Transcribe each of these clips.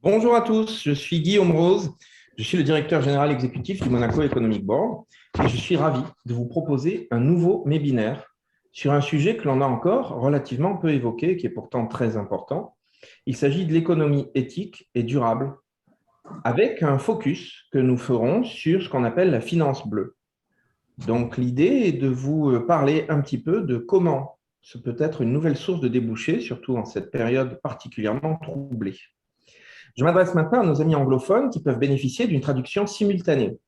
Bonjour à tous, je suis Guillaume Rose, je suis le directeur général exécutif du Monaco Economic Board et je suis ravi de vous proposer un nouveau webinaire sur un sujet que l'on a encore relativement peu évoqué, qui est pourtant très important. Il s'agit de l'économie éthique et durable, avec un focus que nous ferons sur ce qu'on appelle la finance bleue. Donc l'idée est de vous parler un petit peu de comment ce peut être une nouvelle source de débouchés, surtout en cette période particulièrement troublée. Je m'adresse maintenant à nos amis anglophones qui peuvent bénéficier d'une traduction simultanée.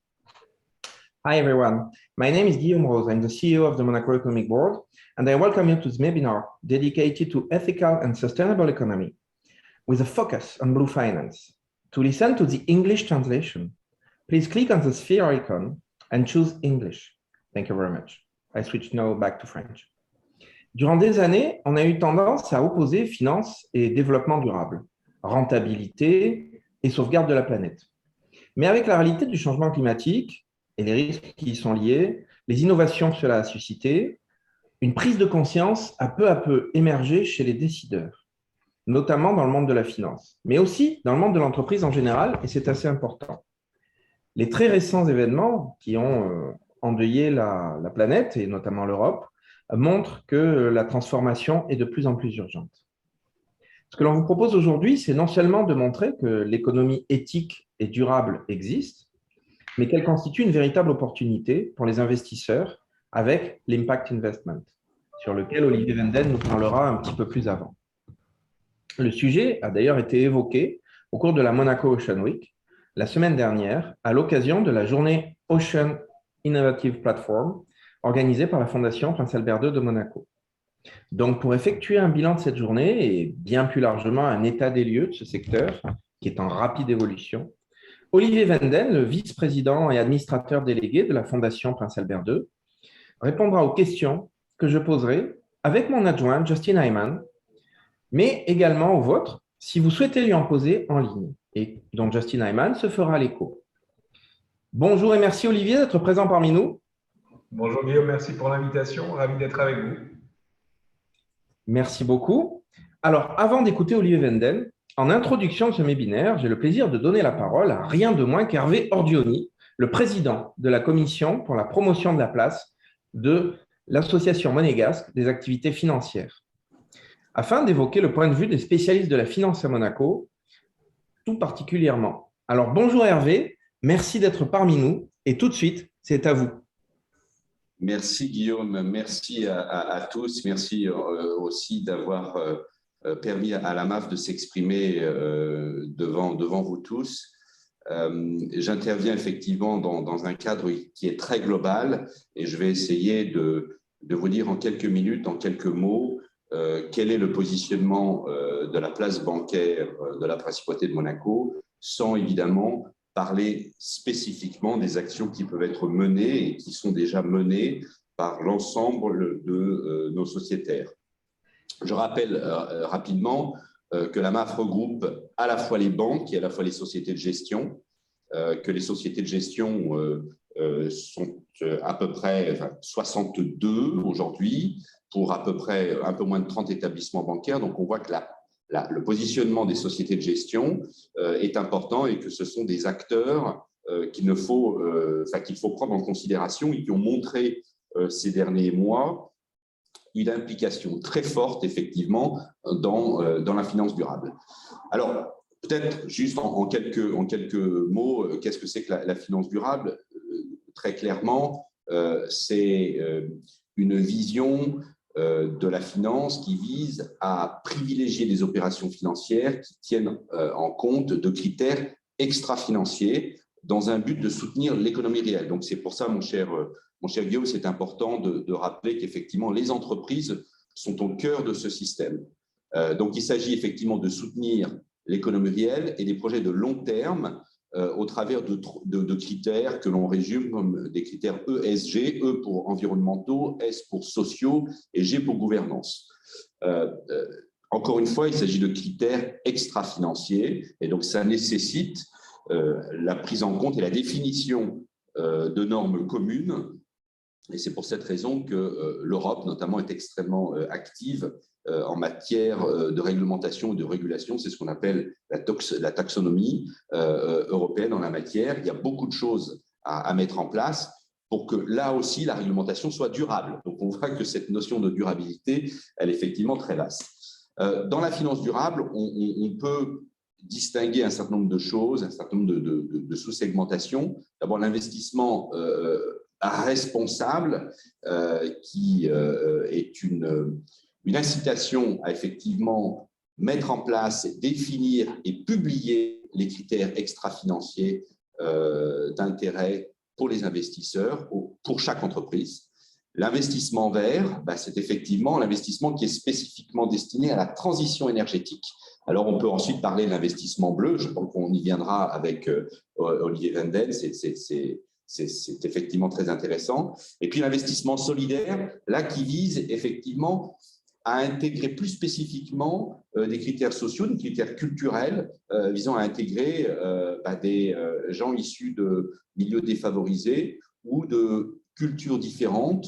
Hi everyone, my name is Guillaume Rose. I'm the CEO of the Monaco Economic Board, and I welcome you to this webinar dedicated to ethical and sustainable economy, with a focus on blue finance. To listen to the English translation, please click on the sphere icon and choose English. Thank you very much. I switch now back to French. Durant des années, on a eu tendance à opposer finance et développement durable, rentabilité et sauvegarde de la planète. Mais avec la réalité du changement climatique et les risques qui y sont liés, les innovations que cela a suscité, une prise de conscience a peu à peu émergé chez les décideurs, notamment dans le monde de la finance, mais aussi dans le monde de l'entreprise en général, et c'est assez important. Les très récents événements qui ont endeuillé la planète, et notamment l'Europe, montrent que la transformation est de plus en plus urgente. Ce que l'on vous propose aujourd'hui, c'est non seulement de montrer que l'économie éthique et durable existe, mais qu'elle constitue une véritable opportunité pour les investisseurs avec l'impact investment, sur lequel Olivier Wenden nous parlera un petit peu plus avant. Le sujet a d'ailleurs été évoqué au cours de la Monaco Ocean Week la semaine dernière, à l'occasion de la journée Ocean Innovative Platform organisée par la Fondation Prince Albert II de Monaco. Donc, pour effectuer un bilan de cette journée et bien plus largement un état des lieux de ce secteur qui est en rapide évolution, Olivier Wenden, le vice-président et administrateur délégué de la Fondation Prince Albert II, répondra aux questions que je poserai avec mon adjoint Justin Hyman, mais également aux vôtres si vous souhaitez lui en poser en ligne, et dont Justin Hyman se fera l'écho. Bonjour et merci Olivier d'être présent parmi nous. Bonjour Guillaume, merci pour l'invitation, ravi d'être avec vous. Merci beaucoup. Alors, avant d'écouter Olivier Wenden, en introduction de ce webinaire, j'ai le plaisir de donner la parole à rien de moins qu'Hervé Ordioni, le président de la commission pour la promotion de la place de l'Association monégasque des activités financières, afin d'évoquer le point de vue des spécialistes de la finance à Monaco, tout particulièrement. Alors, bonjour Hervé, merci d'être parmi nous et tout de suite, c'est à vous. Merci Guillaume, merci à tous, merci aussi d'avoir permis à la MAF de s'exprimer devant vous tous. J'interviens effectivement dans un cadre qui est très global et je vais essayer de vous dire en quelques minutes, en quelques mots, quel est le positionnement de la place bancaire de la Principauté de Monaco, sans évidemment parler spécifiquement des actions qui peuvent être menées et qui sont déjà menées par l'ensemble de nos sociétaires. Je rappelle rapidement que la MAF regroupe à la fois les banques et à la fois les sociétés de gestion, que les sociétés de gestion sont à peu près 62 aujourd'hui, pour à peu près un peu moins de 30 établissements bancaires. Donc, on voit que le positionnement des sociétés de gestion est important et que ce sont des acteurs qu'il faut prendre en considération et qui ont montré ces derniers mois une implication très forte, effectivement, dans la finance durable. Alors, peut-être juste en quelques mots, qu'est-ce que c'est que la finance durable? Très clairement, c'est une vision de la finance qui vise à privilégier des opérations financières qui tiennent en compte de critères extra-financiers dans un but de soutenir l'économie réelle. Donc, c'est pour ça, mon cher Guillaume, c'est important de rappeler qu'effectivement, les entreprises sont au cœur de ce système. Donc, il s'agit effectivement de soutenir l'économie réelle et des projets de long terme au travers de critères que l'on résume comme des critères ESG, E pour environnementaux, S pour sociaux et G pour gouvernance. Encore une fois, il s'agit de critères extra-financiers et donc ça nécessite la prise en compte et la définition de normes communes. Et c'est pour cette raison que l'Europe, notamment, est extrêmement active en matière de réglementation ou de régulation. C'est ce qu'on appelle la taxonomie européenne en la matière. Il y a beaucoup de choses à mettre en place pour que là aussi la réglementation soit durable. Donc on voit que cette notion de durabilité, elle est effectivement très vaste. Dans la finance durable, on peut distinguer un certain nombre de choses, un certain nombre de sous-segmentations. D'abord, l'investissement responsable, qui est une incitation à effectivement mettre en place, définir et publier les critères extra-financiers d'intérêt pour les investisseurs, pour chaque entreprise. L'investissement vert, c'est effectivement l'investissement qui est spécifiquement destiné à la transition énergétique. Alors, on peut ensuite parler de l'investissement bleu, je pense qu'on y viendra avec Olivier Wendel, c'est effectivement très intéressant. Et puis, l'investissement solidaire, là, qui vise effectivement à intégrer plus spécifiquement des critères sociaux, des critères culturels visant à intégrer des gens issus de milieux défavorisés ou de cultures différentes.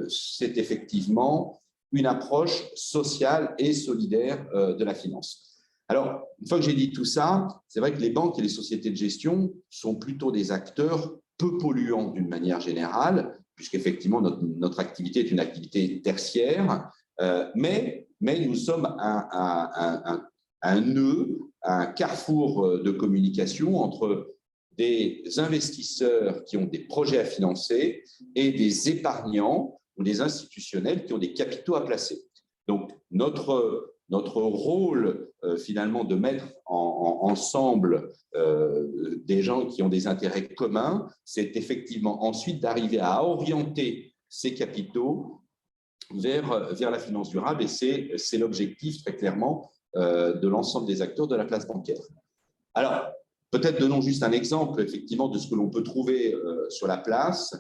C'est effectivement une approche sociale et solidaire de la finance. Alors, une fois que j'ai dit tout ça, c'est vrai que les banques et les sociétés de gestion sont plutôt des acteurs peu polluants d'une manière générale, puisqu'effectivement, notre activité est une activité tertiaire, mais nous sommes un nœud, un carrefour de communication entre des investisseurs qui ont des projets à financer et des épargnants ou des institutionnels qui ont des capitaux à placer. Donc, notre rôle, finalement, de mettre ensemble des gens qui ont des intérêts communs, c'est effectivement ensuite d'arriver à orienter ces capitaux vers la finance durable, et c'est l'objectif très clairement de l'ensemble des acteurs de la place bancaire. Alors, peut-être donnons juste un exemple effectivement de ce que l'on peut trouver sur la place.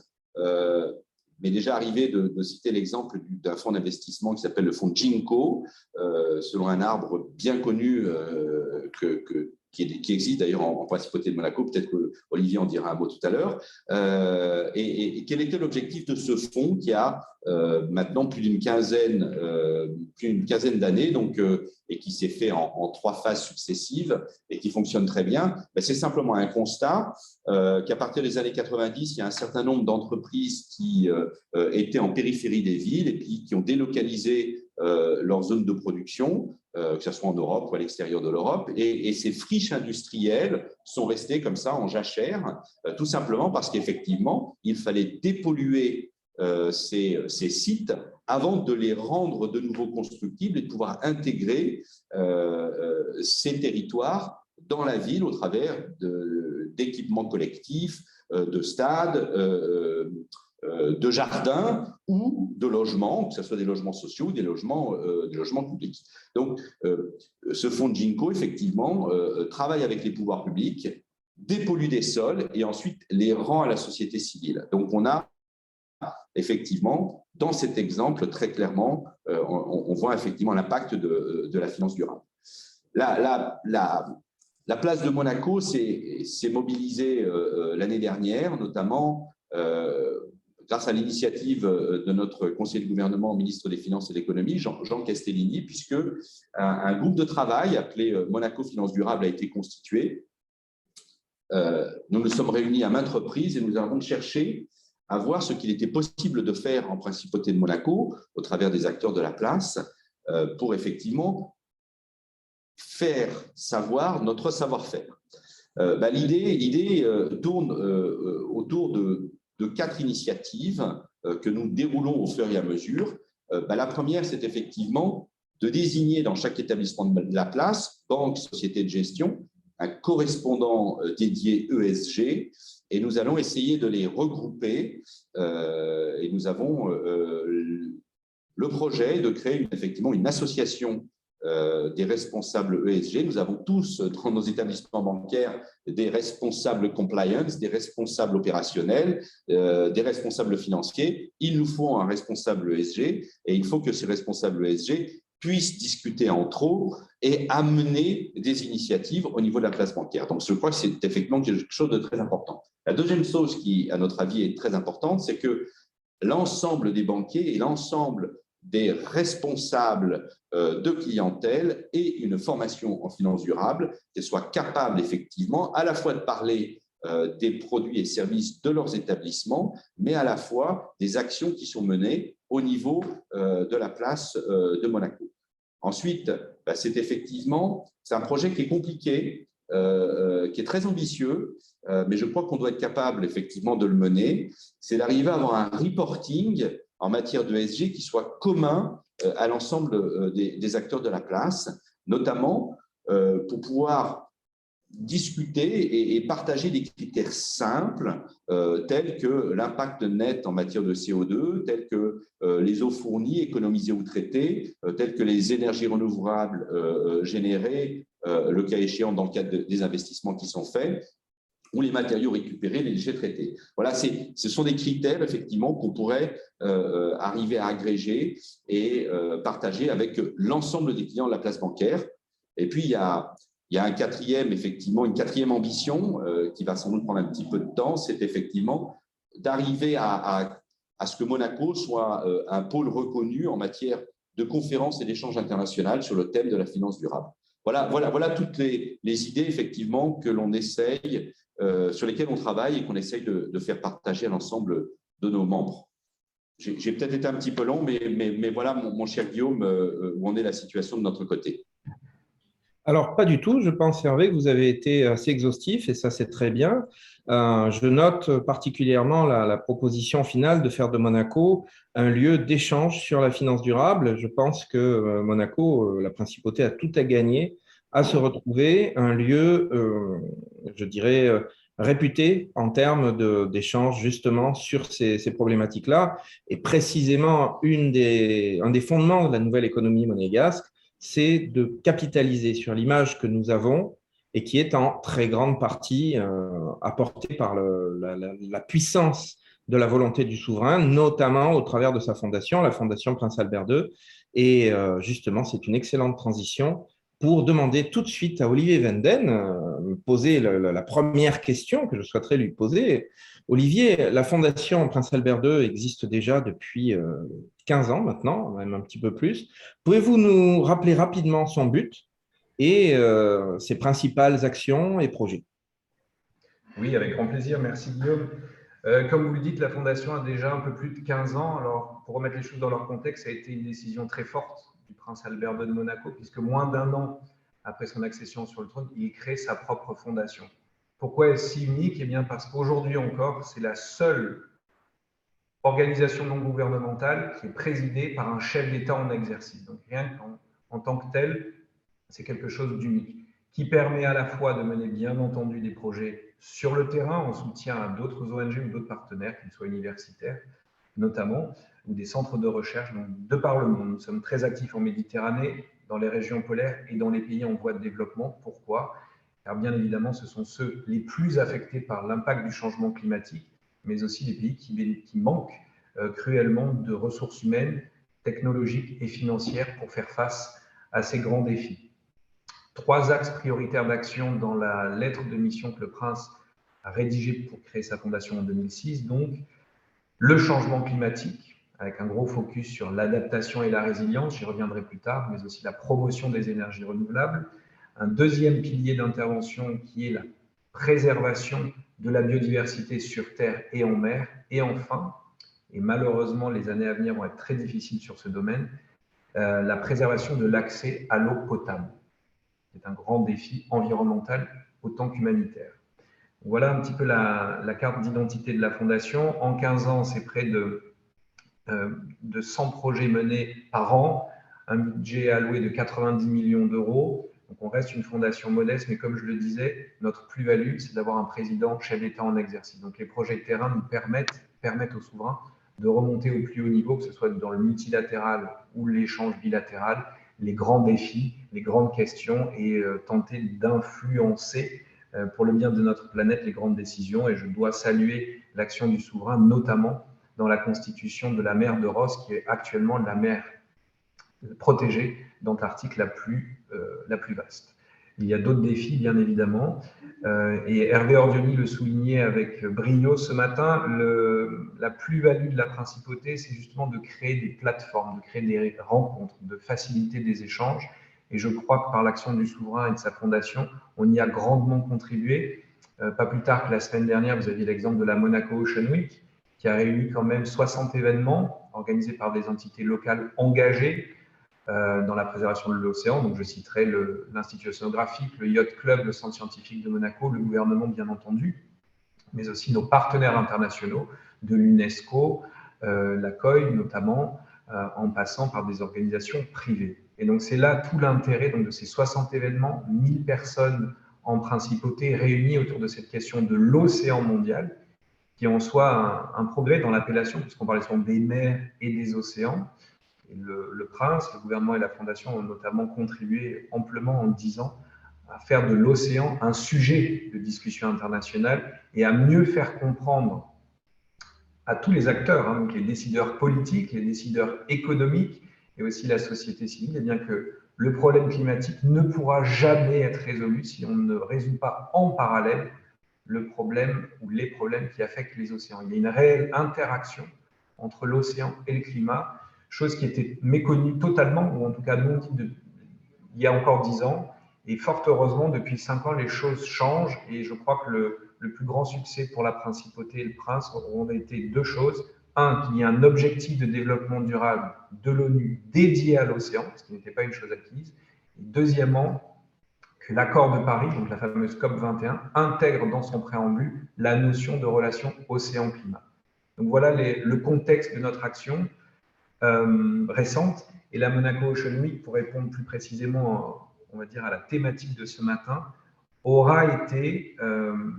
Mais déjà arrivé de citer l'exemple d'un fonds d'investissement qui s'appelle le fonds Jinko, selon un arbre bien connu qui existe d'ailleurs en principauté de Monaco. Peut-être qu'Olivier en dira un mot tout à l'heure. Et quel était l'objectif de ce fonds qui a maintenant plus d'une quinzaine d'années, et qui s'est fait en 3 phases successives et qui fonctionne très bien? C'est simplement un constat qu'à partir des années 90, il y a un certain nombre d'entreprises qui étaient en périphérie des villes et puis qui ont délocalisé leurs zones de production, que ce soit en Europe ou à l'extérieur de l'Europe, et ces friches industrielles sont restées comme ça en jachère, tout simplement parce qu'effectivement, il fallait dépolluer ces sites avant de les rendre de nouveau constructibles et de pouvoir intégrer ces territoires dans la ville au travers d'équipements collectifs, de stades, de jardins ou de logements, que ce soit des logements sociaux ou des logements publics. Donc, ce fonds Jinko, effectivement, travaille avec les pouvoirs publics, dépollue des sols et ensuite les rend à la société civile. Donc, on a effectivement, dans cet exemple, très clairement, on voit effectivement l'impact de la finance durable. La place de Monaco s'est mobilisée l'année dernière, notamment grâce à l'initiative de notre conseiller de gouvernement, ministre des Finances et de l'Économie, Jean Castellini, puisque un groupe de travail appelé Monaco Finance Durable a été constitué. Nous nous sommes réunis à maintes reprises et nous avons cherché à voir ce qu'il était possible de faire en principauté de Monaco, au travers des acteurs de la place, pour effectivement faire savoir notre savoir-faire. L'idée tourne autour de 4 initiatives que nous déroulons au fur et à mesure. La première, c'est effectivement de désigner dans chaque établissement de la place, banque, société de gestion, un correspondant dédié ESG, et nous allons essayer de les regrouper. Et nous avons le projet de créer effectivement une association des responsables ESG. Nous avons tous dans nos établissements bancaires des responsables compliance, des responsables opérationnels, des responsables financiers. Il nous faut un responsable ESG et il faut que ces responsables ESG puissent discuter entre eux et amener des initiatives au niveau de la place bancaire. Donc, je crois que c'est effectivement quelque chose de très important. La deuxième chose qui, à notre avis, est très importante, c'est que l'ensemble des banquiers et l'ensemble des responsables de clientèle et une formation en finance durable, qu'elles soient capables effectivement à la fois de parler des produits et services de leurs établissements, mais à la fois des actions qui sont menées au niveau de la place de Monaco. Ensuite, c'est un projet qui est compliqué, qui est très ambitieux, mais je crois qu'on doit être capable effectivement de le mener. C'est d'arriver à avoir un reporting en matière de ESG qui soit commun à l'ensemble des acteurs de la place, notamment pour pouvoir discuter et partager des critères simples tels que l'impact net en matière de CO2, tels que les eaux fournies, économisées ou traitées, tels que les énergies renouvelables générées, le cas échéant dans le cadre des investissements qui sont faits, ou les matériaux récupérés, les déchets traités. Voilà, ce sont des critères effectivement qu'on pourrait arriver à agréger et partager avec l'ensemble des clients de la place bancaire. Et puis, il y a une quatrième ambition qui va sans doute prendre un petit peu de temps, c'est effectivement d'arriver à ce que Monaco soit un pôle reconnu en matière de conférences et d'échanges internationaux sur le thème de la finance durable. Voilà toutes les idées effectivement que l'on essaye, sur lesquelles on travaille et qu'on essaye de faire partager à l'ensemble de nos membres. J'ai peut-être été un petit peu long, mais voilà, mon cher Guillaume, où en est la situation de notre côté. Alors, pas du tout. Je pense, Hervé, que vous avez été assez exhaustif et ça, c'est très bien. Je note particulièrement la proposition finale de faire de Monaco un lieu d'échange sur la finance durable. Je pense que Monaco, la principauté, a tout à gagner à se retrouver un lieu, je dirais, réputé en termes d'échange justement sur ces problématiques-là. Et précisément, un des fondements de la nouvelle économie monégasque, c'est de capitaliser sur l'image que nous avons et qui est en très grande partie apportée par la puissance de la volonté du souverain, notamment au travers de sa fondation, la Fondation Prince Albert II. Et justement, c'est une excellente transition pour demander tout de suite à Olivier Wenden, poser la première question que je souhaiterais lui poser. Olivier, la Fondation Prince Albert II existe déjà depuis 15 ans maintenant, même un petit peu plus. Pouvez-vous nous rappeler rapidement son but et ses principales actions et projets? Oui, avec grand plaisir. Merci Guillaume. Comme vous le dites, la Fondation a déjà un peu plus de 15 ans. Alors, pour remettre les choses dans leur contexte, ça a été une décision très forte du prince Albert II de Monaco, puisque moins d'un an après son accession sur le trône, il crée sa propre fondation. Pourquoi est-ce si unique? Eh bien, parce qu'aujourd'hui encore, c'est la seule organisation non gouvernementale qui est présidée par un chef d'État en exercice. Donc, rien qu'en tant que tel, c'est quelque chose d'unique, qui permet à la fois de mener, bien entendu, des projets sur le terrain en soutien à d'autres ONG ou d'autres partenaires, qu'ils soient universitaires notamment, ou des centres de recherche de par le monde. Nous sommes très actifs en Méditerranée, dans les régions polaires et dans les pays en voie de développement. Pourquoi? Car bien évidemment, ce sont ceux les plus affectés par l'impact du changement climatique, mais aussi les pays qui manquent cruellement de ressources humaines, technologiques et financières pour faire face à ces grands défis. 3 axes prioritaires d'action dans la lettre de mission que le prince a rédigée pour créer sa fondation en 2006. Donc, le changement climatique, avec un gros focus sur l'adaptation et la résilience, j'y reviendrai plus tard, mais aussi la promotion des énergies renouvelables. Un deuxième pilier d'intervention qui est la préservation de la biodiversité sur terre et en mer. Et enfin, et malheureusement les années à venir vont être très difficiles sur ce domaine, la préservation de l'accès à l'eau potable. C'est un grand défi environnemental autant qu'humanitaire. Voilà un petit peu la carte d'identité de la Fondation. En 15 ans, c'est près de 100 projets menés par an, un budget alloué de 90 millions d'euros. Donc on reste une fondation modeste, mais comme je le disais, notre plus-value, c'est d'avoir un président chef d'État en exercice. Donc les projets de terrain nous permettent aux souverains de remonter au plus haut niveau, que ce soit dans le multilatéral ou l'échange bilatéral, les grands défis, les grandes questions et tenter d'influencer pour le bien de notre planète les grandes décisions. Et je dois saluer l'action du souverain, notamment dans la constitution de la mer de Ross, qui est actuellement la mer protégée d'Antarctique la plus vaste. Il y a d'autres défis, bien évidemment. Et Hervé Ordioni le soulignait avec brio ce matin, la plus-value de la principauté, c'est justement de créer des plateformes, de créer des rencontres, de faciliter des échanges. Et je crois que par l'action du souverain et de sa fondation, on y a grandement contribué. Pas plus tard que la semaine dernière, vous aviez l'exemple de la Monaco Ocean Week, qui a réuni quand même 60 événements organisés par des entités locales engagées dans la préservation de l'océan. Donc, je citerai l'Institut océanographique, le Yacht Club, le Centre scientifique de Monaco, le gouvernement, bien entendu, mais aussi nos partenaires internationaux de l'UNESCO, la COI notamment, en passant par des organisations privées. Et donc, c'est là tout l'intérêt de ces 60 événements, 1000 personnes en principauté réunies autour de cette question de l'océan mondial, qui en soi un progrès dans l'appellation, puisqu'on parlait souvent des mers et des océans. Et le Prince, le gouvernement et la Fondation ont notamment contribué amplement en 10 ans à faire de l'océan un sujet de discussion internationale et à mieux faire comprendre à tous les acteurs, donc les décideurs politiques, les décideurs économiques et aussi la société civile, eh bien que le problème climatique ne pourra jamais être résolu si on ne résout pas en parallèle le problème ou les problèmes qui affectent les océans. Il y a une réelle interaction entre l'océan et le climat, chose qui était méconnue totalement, ou en tout cas non il y a encore 10 ans. Et fort heureusement, depuis 5 ans, les choses changent. Et je crois que le plus grand succès pour la principauté et le prince auront été deux choses. Un, qu'il y ait un objectif de développement durable de l'ONU dédié à l'océan, ce qui n'était pas une chose acquise. Et deuxièmement, que l'accord de Paris, donc la fameuse COP 21, intègre dans son préambule la notion de relation océan-climat. Donc voilà le contexte de notre action récente. Et la Monaco Ocean Week, pour répondre plus précisément, on va dire, à la thématique de ce matin, aura été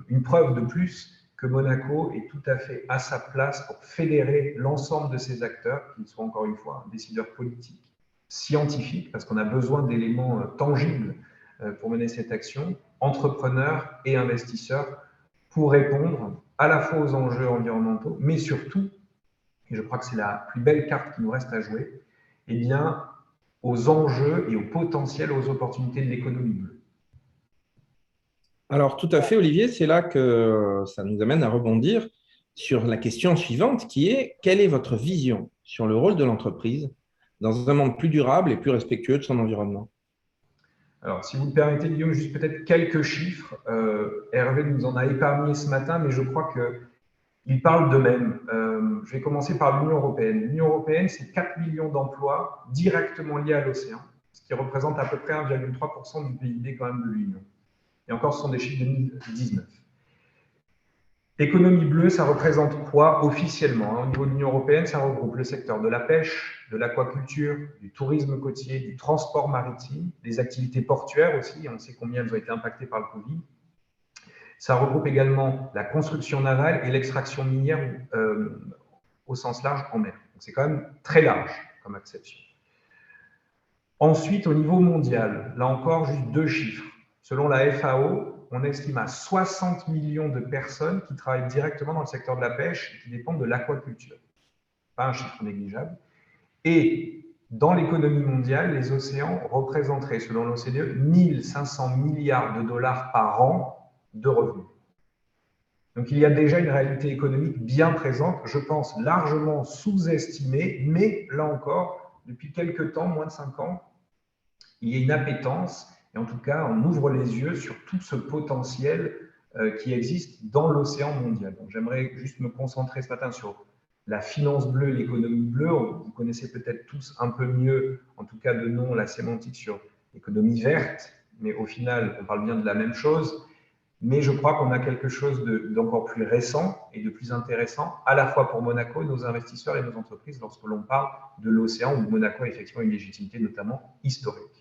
une preuve de plus que Monaco est tout à fait à sa place pour fédérer l'ensemble de ces acteurs, qu'ils soient encore une fois décideurs politiques, scientifiques, parce qu'on a besoin d'éléments tangibles pour mener cette action, entrepreneurs et investisseurs, pour répondre à la fois aux enjeux environnementaux, mais surtout, et je crois que c'est la plus belle carte qui nous reste à jouer, eh bien, aux enjeux et au potentiel, aux opportunités de l'économie bleue. Alors, tout à fait, Olivier, c'est là que ça nous amène à rebondir sur la question suivante qui est: quelle est votre vision sur le rôle de l'entreprise dans un monde plus durable et plus respectueux de son environnement? Alors, si vous me permettez, Guillaume, juste peut-être quelques chiffres. Hervé nous en a épargné ce matin, mais je crois qu'ils parlent d'eux-mêmes. Je vais commencer par l'Union européenne. L'Union européenne, c'est 4 millions d'emplois directement liés à l'océan, ce qui représente à peu près 1,3% du PIB quand même de l'Union. Et encore, ce sont des chiffres de 2019. L'économie bleue, ça représente quoi officiellement? Au niveau de l'Union européenne, ça regroupe le secteur de la pêche, de l'aquaculture, du tourisme côtier, du transport maritime, des activités portuaires aussi, on sait combien elles ont été impactées par le Covid. Ça regroupe également la construction navale et l'extraction minière au sens large en mer. Donc c'est quand même très large comme acception. Ensuite, au niveau mondial, là encore, juste deux chiffres. Selon la FAO, on estime à 60 millions de personnes qui travaillent directement dans le secteur de la pêche et qui dépendent de l'aquaculture. Pas un chiffre négligeable. Et dans l'économie mondiale, les océans représenteraient, selon l'OCDE, 1500 milliards de dollars par an de revenus. Donc il y a déjà une réalité économique bien présente, je pense largement sous-estimée, mais là encore, depuis quelques temps, moins de 5 ans, il y a une appétence, et en tout cas, on ouvre les yeux sur tout ce potentiel qui existe dans l'océan mondial. Donc j'aimerais juste me concentrer ce matin sur la finance bleue, l'économie bleue. Vous connaissez peut-être tous un peu mieux, en tout cas de nom, la sémantique sur l'économie verte, mais au final, on parle bien de la même chose. Mais je crois qu'on a quelque chose d'encore plus récent et de plus intéressant, à la fois pour Monaco, nos investisseurs et nos entreprises, lorsque l'on parle de l'océan, où Monaco a effectivement une légitimité notamment historique.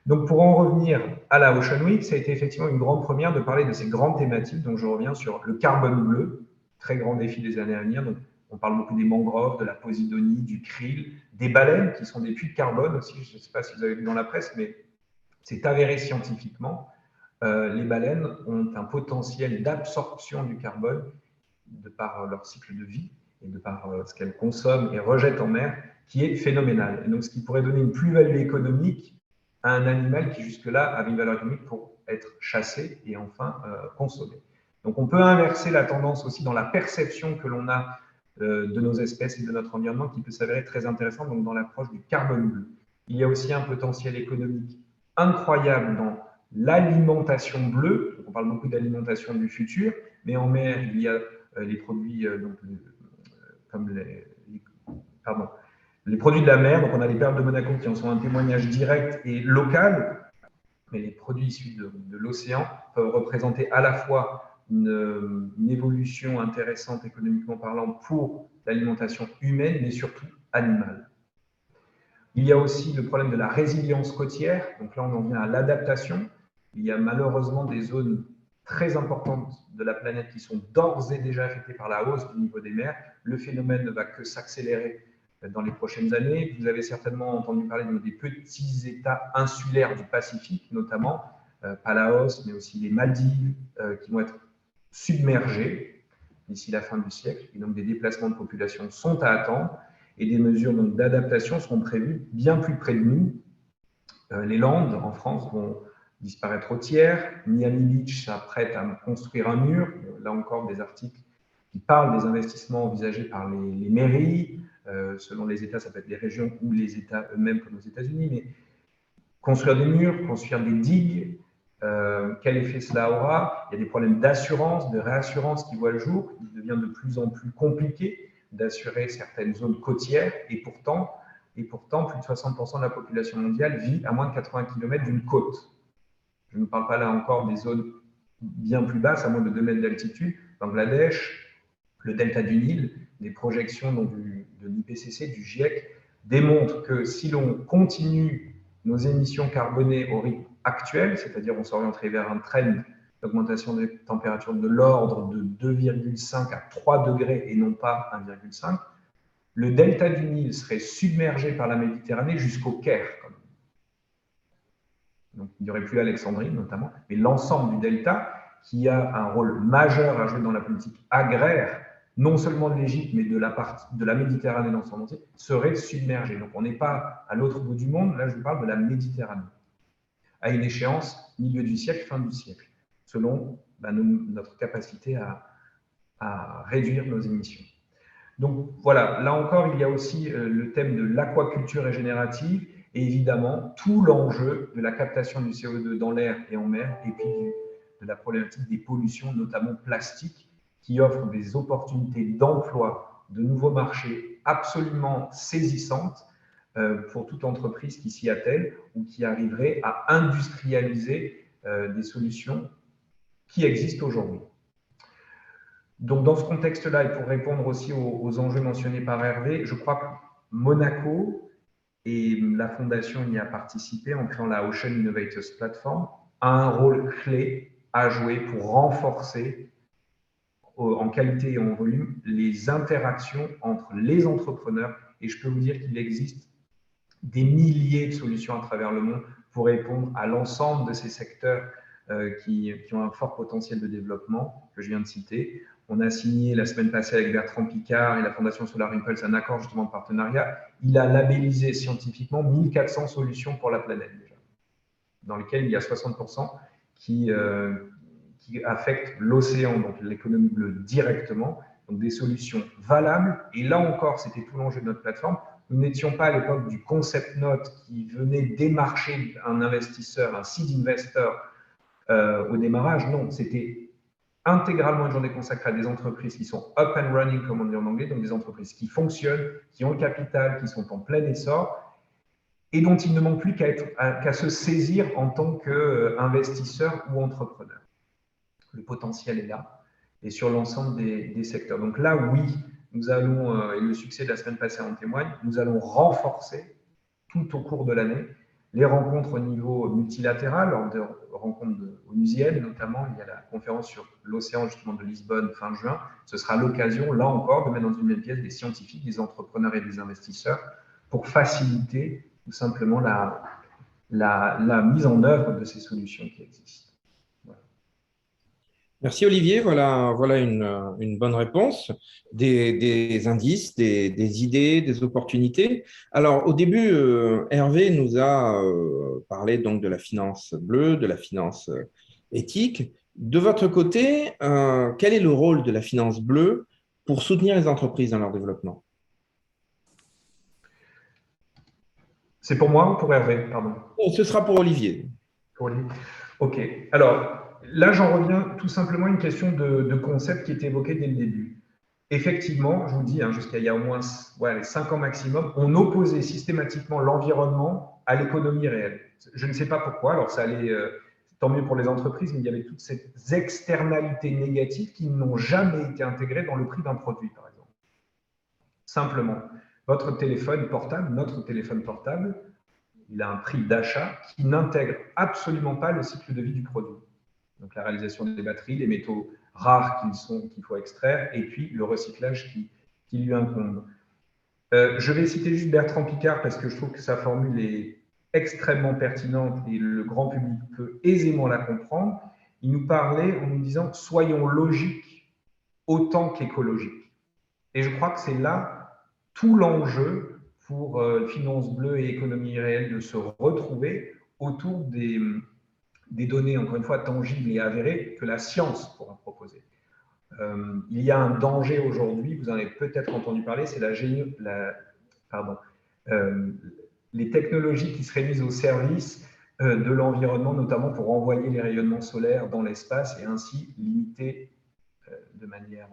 Donc pour en revenir à la Ocean Week, ça a été effectivement une grande première de parler de ces grandes thématiques. Donc je reviens sur le carbone bleu, très grand défi des années à venir. Donc on parle beaucoup des mangroves, de la posidonie, du krill, des baleines qui sont des puits de carbone aussi. Je ne sais pas si vous avez vu dans la presse, mais c'est avéré scientifiquement. Les baleines ont un potentiel d'absorption du carbone de par leur cycle de vie et de par ce qu'elles consomment et rejettent en mer, qui est phénoménal. Et donc, ce qui pourrait donner une plus-value économique à un animal qui jusque-là avait une valeur économique pour être chassé et enfin consommé. Donc on peut inverser la tendance aussi dans la perception que l'on a de nos espèces et de notre environnement qui peut s'avérer très intéressant donc dans l'approche du carbone bleu. Il y a aussi un potentiel économique incroyable dans l'alimentation bleue. On parle beaucoup d'alimentation du futur, mais en mer, il y a les produits comme les produits de la mer. Donc on a les perles de Monaco qui en sont un témoignage direct et local, mais les produits issus de l'océan peuvent représenter à la fois une évolution intéressante économiquement parlant pour l'alimentation humaine, mais surtout animale. Il y a aussi le problème de la résilience côtière. Donc là, on en vient à l'adaptation. Il y a malheureusement des zones très importantes de la planète qui sont d'ores et déjà affectées par la hausse du niveau des mers. Le phénomène ne va que s'accélérer dans les prochaines années. Vous avez certainement entendu parler des petits États insulaires du Pacifique, notamment Palaos, mais aussi les Maldives, qui vont être submergés d'ici la fin du siècle. Et donc, des déplacements de population sont à attendre et des mesures d'adaptation seront prévues bien plus près de nous. Les Landes, en France, vont disparaître au tiers. Miami Beach s'apprête à construire un mur. Là encore, des articles qui parlent des investissements envisagés par les mairies. Selon les États, ça peut être les régions ou les États eux-mêmes comme aux États-Unis. Mais construire des murs, construire des digues, quel effet cela aura? Il y a des problèmes d'assurance, de réassurance qui voient le jour. Il devient de plus en plus compliqué d'assurer certaines zones côtières et pourtant, plus de 60% de la population mondiale vit à moins de 80 km d'une côte. Je ne parle pas là encore des zones bien plus basses, à moins de 2 mètres d'altitude. Bangladesh, le delta du Nil, des projections de l'IPCC, du GIEC, démontrent que si l'on continue nos émissions carbonées au rythme actuel, c'est-à-dire on s'orienterait vers un trend d'augmentation des températures de l'ordre de 2,5 à 3 degrés et non pas 1,5, le delta du Nil serait submergé par la Méditerranée jusqu'au Caire. Donc, il n'y aurait plus Alexandrie notamment, mais l'ensemble du delta qui a un rôle majeur à jouer dans la politique agraire, non seulement de l'Égypte, mais de la Méditerranée dans son entier, serait submergé. Donc, on n'est pas à l'autre bout du monde, là je vous parle de la Méditerranée, à une échéance milieu du siècle, fin du siècle, selon notre capacité à réduire nos émissions. Donc voilà, là encore, il y a aussi le thème de l'aquaculture régénérative et évidemment tout l'enjeu de la captation du CO2 dans l'air et en mer et puis de la problématique des pollutions, notamment plastiques, qui offrent des opportunités d'emploi, de nouveaux marchés absolument saisissantes pour toute entreprise qui s'y attelle ou qui arriverait à industrialiser des solutions qui existent aujourd'hui. Donc, dans ce contexte-là, et pour répondre aussi aux enjeux mentionnés par Hervé, je crois que Monaco, et la Fondation y a participé en créant la Ocean Innovators Platform, a un rôle clé à jouer pour renforcer en qualité et en volume les interactions entre les entrepreneurs. Et je peux vous dire qu'il existe des milliers de solutions à travers le monde pour répondre à l'ensemble de ces secteurs qui ont un fort potentiel de développement que je viens de citer. On a signé la semaine passée avec Bertrand Piccard et la Fondation Solar Impulse un accord justement de partenariat. Il a labellisé scientifiquement 1400 solutions pour la planète déjà, dans lesquelles il y a 60% qui affectent l'océan, donc l'économie bleue directement, donc des solutions valables. Et là encore, c'était tout l'enjeu de notre plateforme. Nous n'étions pas à l'époque du concept note qui venait démarcher un investisseur, un seed investor au démarrage. Non, c'était intégralement une journée consacrée à des entreprises qui sont up and running, comme on dit en anglais, donc des entreprises qui fonctionnent, qui ont le capital, qui sont en plein essor et dont il ne manque plus qu'à se saisir en tant qu'investisseur ou entrepreneur. Le potentiel est là et sur l'ensemble des secteurs. Donc là, oui, nous allons, et le succès de la semaine passée en témoigne, nous allons renforcer tout au cours de l'année les rencontres au niveau multilatéral, lors de rencontres onusiennes notamment. Il y a la conférence sur l'océan justement de Lisbonne fin juin. Ce sera l'occasion, là encore, de mettre dans une même pièce des scientifiques, des entrepreneurs et des investisseurs pour faciliter tout simplement la mise en œuvre de ces solutions qui existent. Voilà. Merci Olivier, voilà une bonne réponse, des indices, des idées, des opportunités. Alors au début, Hervé nous a parlé donc de la finance bleue, de la finance éthique. De votre côté, quel est le rôle de la finance bleue pour soutenir les entreprises dans leur développement? C'est pour moi ou pour Hervé, pardon? Oh, ce sera pour Olivier. Pour lui. OK. Alors, là, j'en reviens tout simplement à une question de concept qui était évoqué dès le début. Effectivement, je vous dis, jusqu'à il y a au moins 5 ans maximum, on opposait systématiquement l'environnement à l'économie réelle. Je ne sais pas pourquoi, alors ça allait, tant mieux pour les entreprises, mais il y avait toutes ces externalités négatives qui n'ont jamais été intégrées dans le prix d'un produit, par exemple. Simplement, votre téléphone portable, notre téléphone portable, il a un prix d'achat qui n'intègre absolument pas le cycle de vie du produit. Donc la réalisation des batteries, les métaux rares qu'il faut extraire, et puis le recyclage qui lui incombe. Je vais citer juste Bertrand Piccard parce que je trouve que sa formule est extrêmement pertinente et le grand public peut aisément la comprendre. Il nous parlait en nous disant « soyons logiques autant qu'écologiques ». Et je crois que c'est là tout l'enjeu pour Finance Bleue et Économie Réelle de se retrouver autour des données, encore une fois, tangibles et avérées que la science pourra proposer. Il y a un danger aujourd'hui, vous en avez peut-être entendu parler, c'est les technologies qui seraient mises au service de l'environnement, notamment pour envoyer les rayonnements solaires dans l'espace et ainsi limiter de manière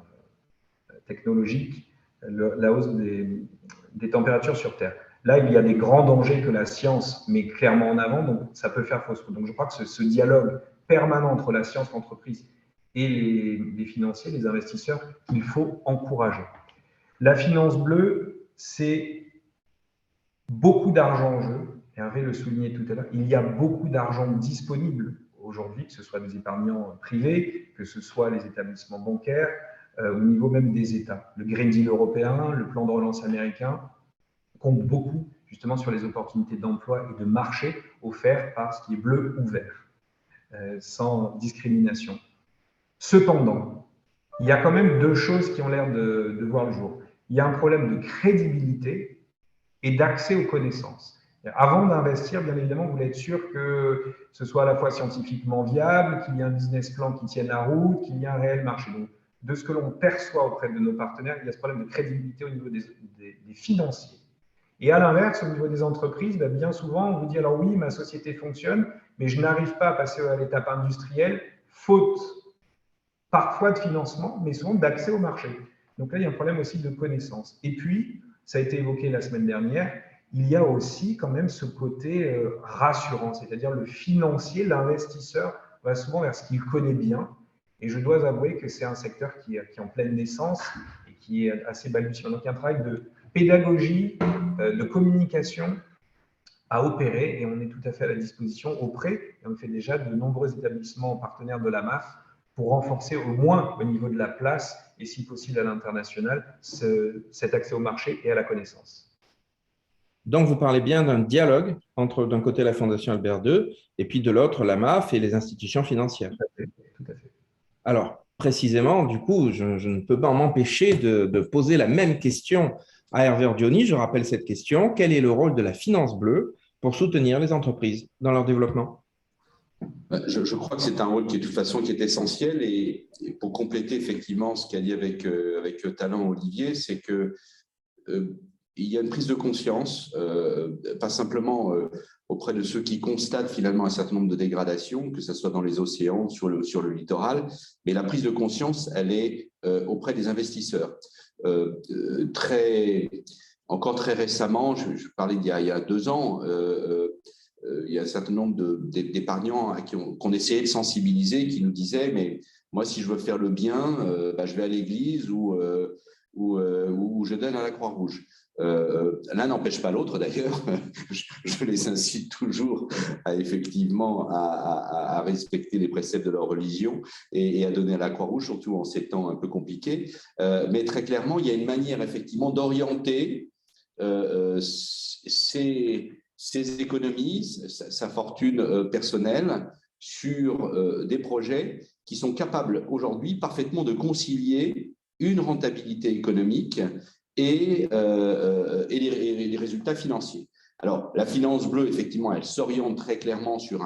technologique la hausse des températures sur Terre. Là, il y a des grands dangers que la science met clairement en avant, donc ça peut faire fausse route. Donc je crois que ce dialogue permanent entre la science, l'entreprise et les financiers, les investisseurs, qu'il faut encourager. La finance bleue, c'est beaucoup d'argent en jeu. Hervé le soulignait tout à l'heure. Il y a beaucoup d'argent disponible aujourd'hui, que ce soit des épargnants privés, que ce soit les établissements bancaires, au niveau même des États. Le Green Deal européen, le plan de relance américain compte beaucoup justement sur les opportunités d'emploi et de marché offertes par ce qui est bleu ou vert, sans discrimination. Cependant, il y a quand même deux choses qui ont l'air de voir le jour. Il y a un problème de crédibilité et d'accès aux connaissances. Avant d'investir, bien évidemment, vous voulez être sûr que ce soit à la fois scientifiquement viable, qu'il y ait un business plan qui tienne la route, qu'il y ait un réel marché. Donc, de ce que l'on perçoit auprès de nos partenaires, il y a ce problème de crédibilité au niveau des financiers. Et à l'inverse, au niveau des entreprises, bien souvent, on vous dit alors oui, ma société fonctionne, mais je n'arrive pas à passer à l'étape industrielle, faute parfois de financement, mais souvent d'accès au marché. Donc là, il y a un problème aussi de connaissance. Et puis, ça a été évoqué la semaine dernière, il y a aussi quand même ce côté rassurant, c'est-à-dire le financier, l'investisseur va souvent vers ce qu'il connaît bien. Et je dois avouer que c'est un secteur qui est en pleine naissance et qui est assez balbutiant. Donc il y a un travail de pédagogie, de communication à opérer et on est tout à fait à la disposition auprès, et on fait déjà de nombreux établissements partenaires de la MAF pour renforcer au moins au niveau de la place et si possible à l'international cet accès au marché et à la connaissance. Donc, vous parlez bien d'un dialogue entre, d'un côté, la Fondation Albert II et puis de l'autre, la MAF et les institutions financières. Tout à fait. Tout à fait. Alors, précisément, du coup, je ne peux pas m'empêcher de poser la même question à Hervé Ordioni. Je rappelle cette question. Quel est le rôle de la finance bleue pour soutenir les entreprises dans leur développement? Je crois que c'est un rôle qui est de toute façon qui est essentiel et pour compléter effectivement ce qu'a dit avec talent Olivier, c'est que il y a une prise de conscience, pas simplement auprès de ceux qui constatent finalement un certain nombre de dégradations, que ce soit dans les océans, sur le littoral, mais la prise de conscience, elle est auprès des investisseurs. Encore très récemment, je parlais d'il y a 2 ans, il y a un certain nombre d'épargnants qu'on essayait de sensibiliser, qui nous disaient « mais moi, si je veux faire le bien, je vais à l'église ou je donne à la Croix-Rouge ». L'un n'empêche pas l'autre d'ailleurs. Je les incite toujours effectivement à respecter les préceptes de leur religion et à donner à la Croix-Rouge, surtout en ces temps un peu compliqués. Mais très clairement, il y a une manière effectivement d'orienter ses économies, sa fortune personnelle sur des projets qui sont capables aujourd'hui parfaitement de concilier une rentabilité économique et les résultats financiers. Alors, la finance bleue, effectivement, elle s'oriente très clairement sur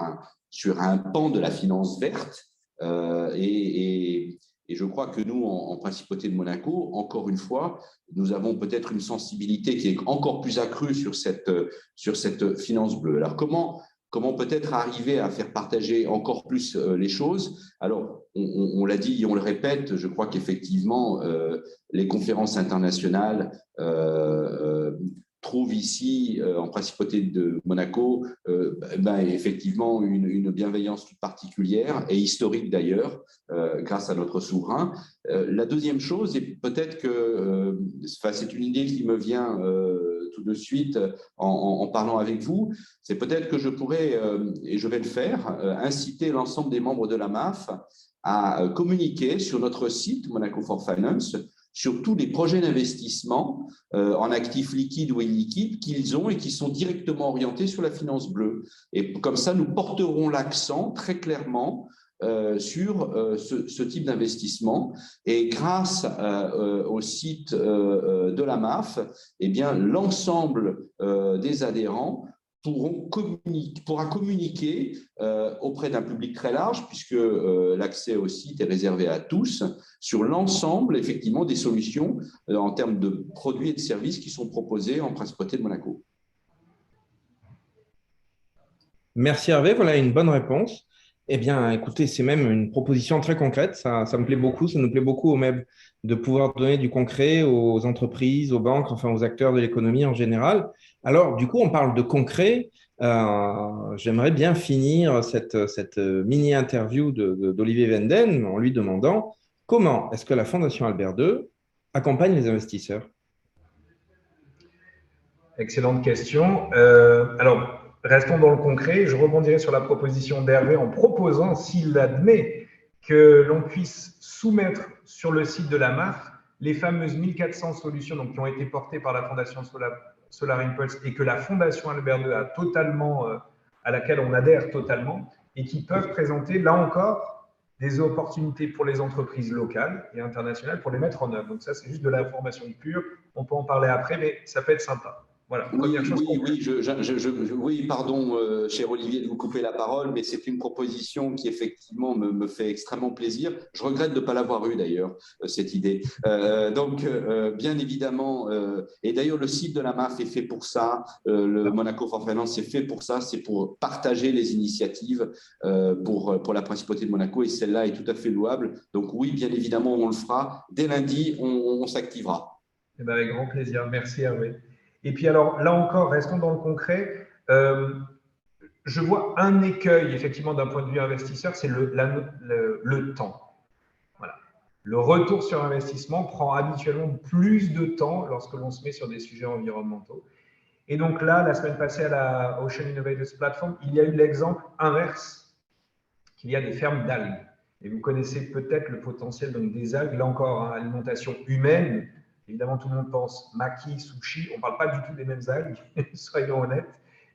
un pan de la finance verte et je crois que nous, en Principauté de Monaco, encore une fois, nous avons peut-être une sensibilité qui est encore plus accrue sur cette finance bleue. Alors, comment peut-être arriver à faire partager encore plus les choses? Alors, on l'a dit et on le répète, je crois qu'effectivement, les conférences internationales trouvent ici, en Principauté de Monaco, effectivement une bienveillance toute particulière et historique d'ailleurs, grâce à notre souverain. La deuxième chose, et peut-être que c'est une idée qui me vient tout de suite en parlant avec vous, c'est peut-être que je pourrais, et je vais le faire, inciter l'ensemble des membres de la MAF à communiquer sur notre site Monaco for Finance sur tous les projets d'investissement en actifs liquides ou illiquides qu'ils ont et qui sont directement orientés sur la finance bleue. Et comme ça, nous porterons l'accent très clairement sur ce type d'investissement. Et grâce au site de la MAF, eh bien, l'ensemble des adhérents pourra communiquer auprès d'un public très large, puisque l'accès au site est réservé à tous, sur l'ensemble, effectivement, des solutions en termes de produits et de services qui sont proposés en Principauté de Monaco. Merci Hervé, voilà une bonne réponse. Eh bien, écoutez, c'est même une proposition très concrète. Ça me plaît beaucoup. Ça nous plaît beaucoup au MEB de pouvoir donner du concret aux entreprises, aux banques, enfin aux acteurs de l'économie en général. Alors, du coup, on parle de concret. J'aimerais bien finir cette mini-interview d'Olivier Venden en lui demandant comment est-ce que la Fondation Albert II accompagne les investisseurs? Excellente question. Alors, restons dans le concret. Je rebondirai sur la proposition d'Hervé en proposant, s'il admet, que l'on puisse soumettre sur le site de la MAF les fameuses 1400 solutions donc, qui ont été portées par la Fondation Solar Impulse et que la Fondation Albert II a totalement, à laquelle on adhère totalement et qui peuvent présenter, là encore, des opportunités pour les entreprises locales et internationales pour les mettre en œuvre. Donc ça, c'est juste de l'information pure. On peut en parler après, mais ça peut être sympa. Voilà, oui, pardon, cher Olivier, de vous couper la parole, mais c'est une proposition qui effectivement me fait extrêmement plaisir. Je regrette de ne pas l'avoir eue d'ailleurs, cette idée. Bien évidemment, et d'ailleurs le site de la MAF est fait pour ça, le Monaco for Finance est fait pour ça, c'est pour partager les initiatives pour la Principauté de Monaco et celle-là est tout à fait louable. Donc oui, bien évidemment, on le fera. Dès lundi, on s'activera. Eh bien, avec grand plaisir. Merci Hervé. Et puis alors, là encore, restons dans le concret. Je vois un écueil, effectivement, d'un point de vue investisseur, c'est le temps. Voilà. Le retour sur investissement prend habituellement plus de temps lorsque l'on se met sur des sujets environnementaux. Et donc là, la semaine passée à la Ocean Innovators Platform, il y a eu l'exemple inverse, qu'il y a des fermes d'algues. Et vous connaissez peut-être le potentiel donc, des algues, là encore, hein, alimentation humaine. Évidemment, tout le monde pense maki, sushi. On ne parle pas du tout des mêmes algues, soyons honnêtes.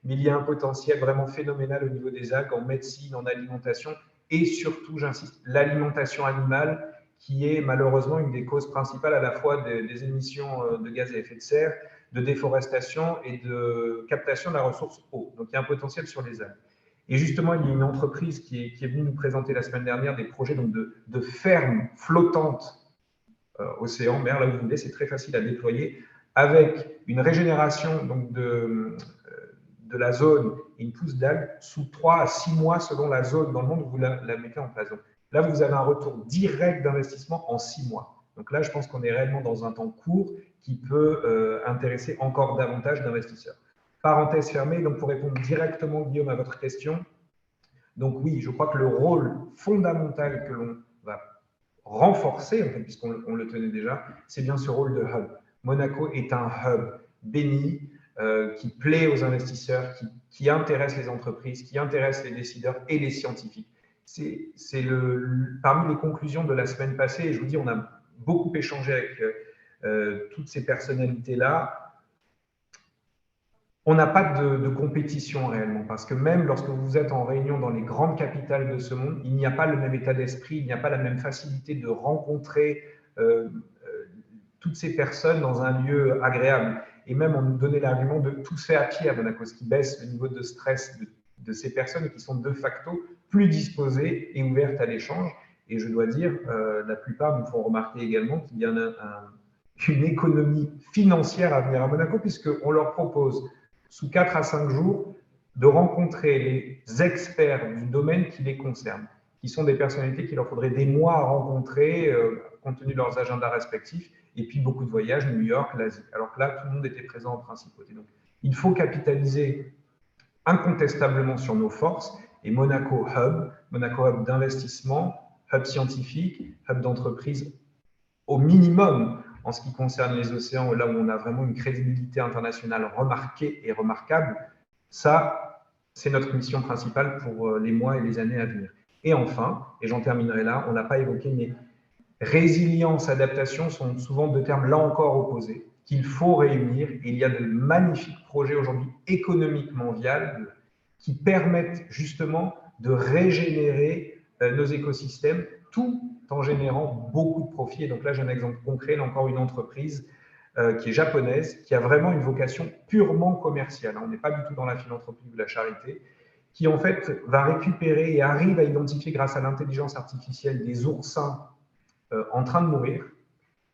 Mais il y a un potentiel vraiment phénoménal au niveau des algues en médecine, en alimentation et surtout, j'insiste, l'alimentation animale qui est malheureusement une des causes principales à la fois des émissions de gaz à effet de serre, de déforestation et de captation de la ressource eau. Donc, il y a un potentiel sur les algues. Et justement, il y a une entreprise qui est venue nous présenter la semaine dernière des projets donc de fermes flottantes océan, mer, là où vous voulez, c'est très facile à déployer, avec une régénération donc, de la zone et une pousse d'algues sous 3 à 6 mois selon la zone dans le monde où vous la mettez en place. Donc, là, vous avez un retour direct d'investissement en 6 mois. Donc là, je pense qu'on est réellement dans un temps court qui peut intéresser encore davantage d'investisseurs. Parenthèse fermée, donc pour répondre directement, Guillaume, à votre question, donc oui, je crois que le rôle fondamental que l'on va renforcer, en fait, puisqu'on le tenait déjà, c'est bien ce rôle de hub. Monaco est un hub béni qui plaît aux investisseurs, qui intéresse les entreprises, qui intéresse les décideurs et les scientifiques. C'est parmi les conclusions de la semaine passée, et je vous dis, on a beaucoup échangé avec toutes ces personnalités-là. on n'a pas de compétition réellement, parce que même lorsque vous êtes en réunion dans les grandes capitales de ce monde, il n'y a pas le même état d'esprit, il n'y a pas la même facilité de rencontrer toutes ces personnes dans un lieu agréable. Et même on nous donnait l'argument de tout se fait à pied à Monaco, ce qui baisse le niveau de stress de ces personnes qui sont de facto plus disposées et ouvertes à l'échange. Et je dois dire, la plupart nous font remarquer également qu'il y a une économie financière à venir à Monaco, puisqu'on leur propose sous 4 à 5 jours de rencontrer les experts du domaine qui les concerne, qui sont des personnalités qu'il leur faudrait des mois à rencontrer compte tenu de leurs agendas respectifs, et puis beaucoup de voyages, New York, l'Asie. Alors que là, tout le monde était présent en principauté. Donc, il faut capitaliser incontestablement sur nos forces, et Monaco Hub d'investissement, hub scientifique, hub d'entreprise au minimum en ce qui concerne les océans, là où on a vraiment une crédibilité internationale remarquée et remarquable, ça, c'est notre mission principale pour les mois et les années à venir. Et enfin, et j'en terminerai là, on n'a pas évoqué, mais résilience, adaptation sont souvent deux termes là encore opposés, qu'il faut réunir. Et il y a de magnifiques projets aujourd'hui économiquement viables qui permettent justement de régénérer nos écosystèmes tout en générant beaucoup de profits. Et donc là, j'ai un exemple concret, là encore une entreprise qui est japonaise, qui a vraiment une vocation purement commerciale. On n'est pas du tout dans la philanthropie ou la charité, qui en fait va récupérer et arrive à identifier grâce à l'intelligence artificielle des oursins en train de mourir,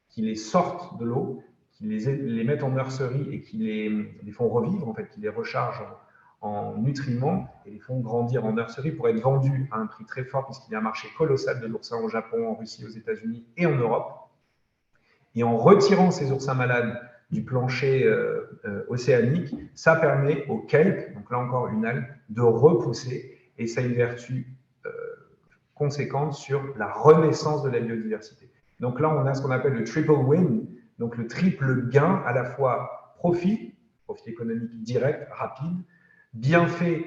qui les sortent de l'eau, qui les mettent en nurserie et qui les font revivre, en fait, qui les rechargent en nutriments et les font grandir en nurserie pour être vendus à un prix très fort, puisqu'il y a un marché colossal de l'oursin au Japon, en Russie, aux États-Unis et en Europe. Et en retirant ces oursins malades du plancher océanique, ça permet au kelp, donc là encore une algue, de repousser, et ça a une vertu conséquente sur la renaissance de la biodiversité. Donc là, on a ce qu'on appelle le triple win, donc le triple gain, à la fois profit économique direct, rapide, bienfait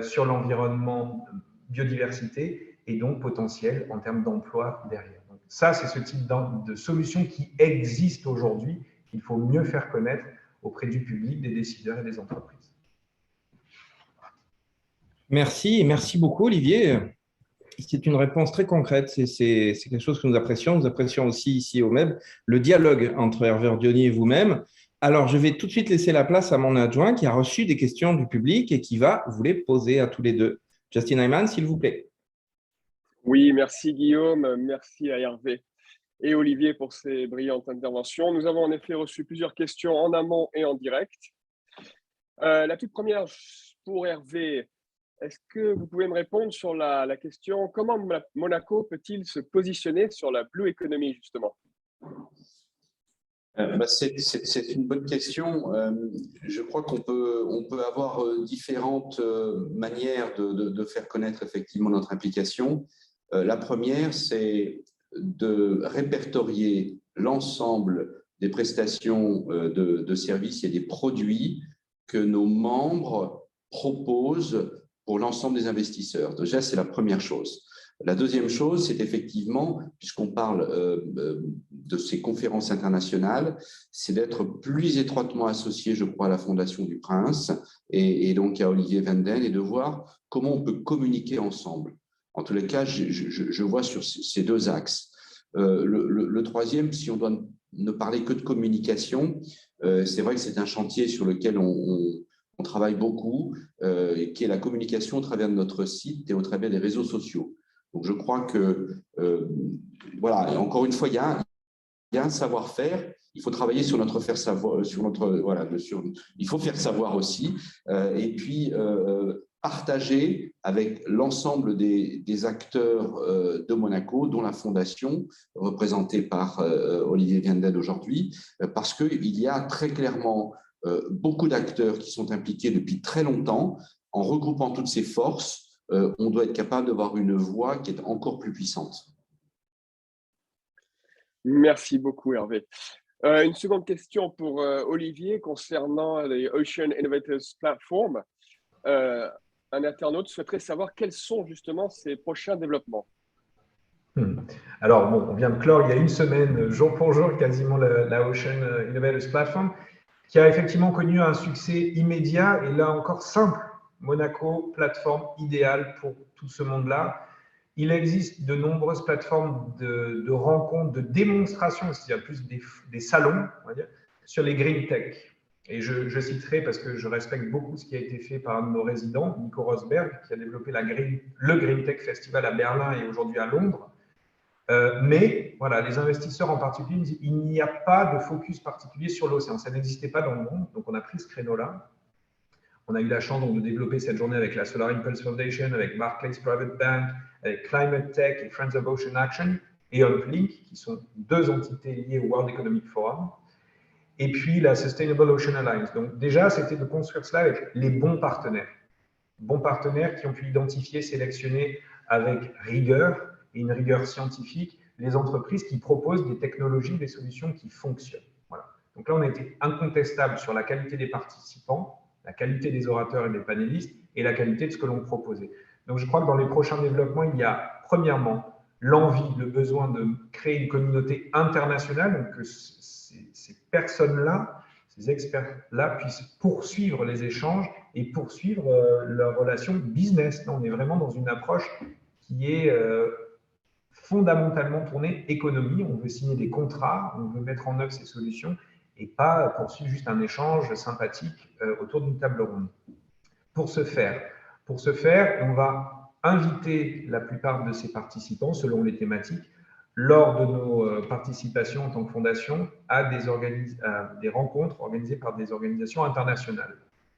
sur l'environnement, biodiversité, et donc potentiel en termes d'emploi derrière. Donc ça, c'est ce type de solution qui existe aujourd'hui, qu'il faut mieux faire connaître auprès du public, des décideurs et des entreprises. Merci, et merci beaucoup, Olivier. C'est une réponse très concrète. C'est quelque chose que nous apprécions. Nous apprécions aussi ici au MEB le dialogue entre Hervé Ordioni et vous-même. Alors, je vais tout de suite laisser la place à mon adjoint qui a reçu des questions du public et qui va vous les poser à tous les deux. Justin Hyman, s'il vous plaît. Oui, merci Guillaume, merci à Hervé et Olivier pour ces brillantes interventions. Nous avons en effet reçu plusieurs questions en amont et en direct. La toute première pour Hervé, est-ce que vous pouvez me répondre sur la question « Comment Monaco peut-il se positionner sur la Blue Economy » justement? C'est une bonne question. Je crois qu'on peut avoir différentes manières de faire connaître effectivement notre implication. La première, c'est de répertorier l'ensemble des prestations de services et des produits que nos membres proposent pour l'ensemble des investisseurs. Déjà, c'est la première chose. La deuxième chose, c'est effectivement, puisqu'on parle de ces conférences internationales, c'est d'être plus étroitement associé, je crois, à la Fondation du Prince et donc à Olivier Vanden, et de voir comment on peut communiquer ensemble. En tous les cas, je vois sur ces deux axes. Le troisième, si on doit ne parler que de communication, c'est vrai que c'est un chantier sur lequel on travaille beaucoup, qui est la communication au travers de notre site et au travers des réseaux sociaux. Donc, je crois que, voilà, encore une fois, il y a un savoir-faire. Il faut travailler sur notre faire savoir, il faut faire savoir aussi, et puis partager avec l'ensemble des acteurs de Monaco, dont la fondation, représentée par Olivier Viandel aujourd'hui, parce qu'il y a très clairement beaucoup d'acteurs qui sont impliqués depuis très longtemps. En regroupant toutes ces forces, on doit être capable d'avoir une voix qui est encore plus puissante. Merci beaucoup, Hervé. Une seconde question pour Olivier concernant les Ocean Innovators Platform. Un internaute souhaiterait savoir quels sont justement ces prochains développements. Alors, bon, on vient de clore il y a une semaine, jour pour jour, quasiment la Ocean Innovators Platform, qui a effectivement connu un succès immédiat et là encore simple. Monaco, plateforme idéale pour tout ce monde-là. Il existe de nombreuses plateformes de rencontres, de démonstrations, il y a plus des salons, on va dire, sur les green tech. Et je citerai, parce que je respecte beaucoup ce qui a été fait par un de nos résidents, Nico Rosberg, qui a développé le Green Tech Festival à Berlin et aujourd'hui à Londres. Mais voilà, les investisseurs en particulier disent il n'y a pas de focus particulier sur l'océan. Ça n'existait pas dans le monde, donc on a pris ce créneau-là. On a eu la chance donc, de développer cette journée avec la Solar Impulse Foundation, avec Barclays Private Bank, avec Climate Tech et Friends of Ocean Action et Uplink, qui sont deux entités liées au World Economic Forum. Et puis la Sustainable Ocean Alliance. Donc déjà, c'était de construire cela avec les bons partenaires. Bons partenaires qui ont pu identifier, sélectionner avec rigueur et une rigueur scientifique les entreprises qui proposent des technologies, des solutions qui fonctionnent. Voilà. Donc là, on a été incontestable sur la qualité des participants, la qualité des orateurs et des panélistes et la qualité de ce que l'on proposait. Donc je crois que dans les prochains développements, il y a premièrement l'envie, le besoin de créer une communauté internationale, donc que ces personnes-là, ces experts-là puissent poursuivre les échanges et poursuivre leur relation business. Là, on est vraiment dans une approche qui est fondamentalement tournée économie. On veut signer des contrats, on veut mettre en œuvre ces solutions et pas poursuivre juste un échange sympathique autour d'une table ronde. Pour ce faire, on va inviter la plupart de ces participants, selon les thématiques, lors de nos participations en tant que fondation à des rencontres organisées par des organisations internationales.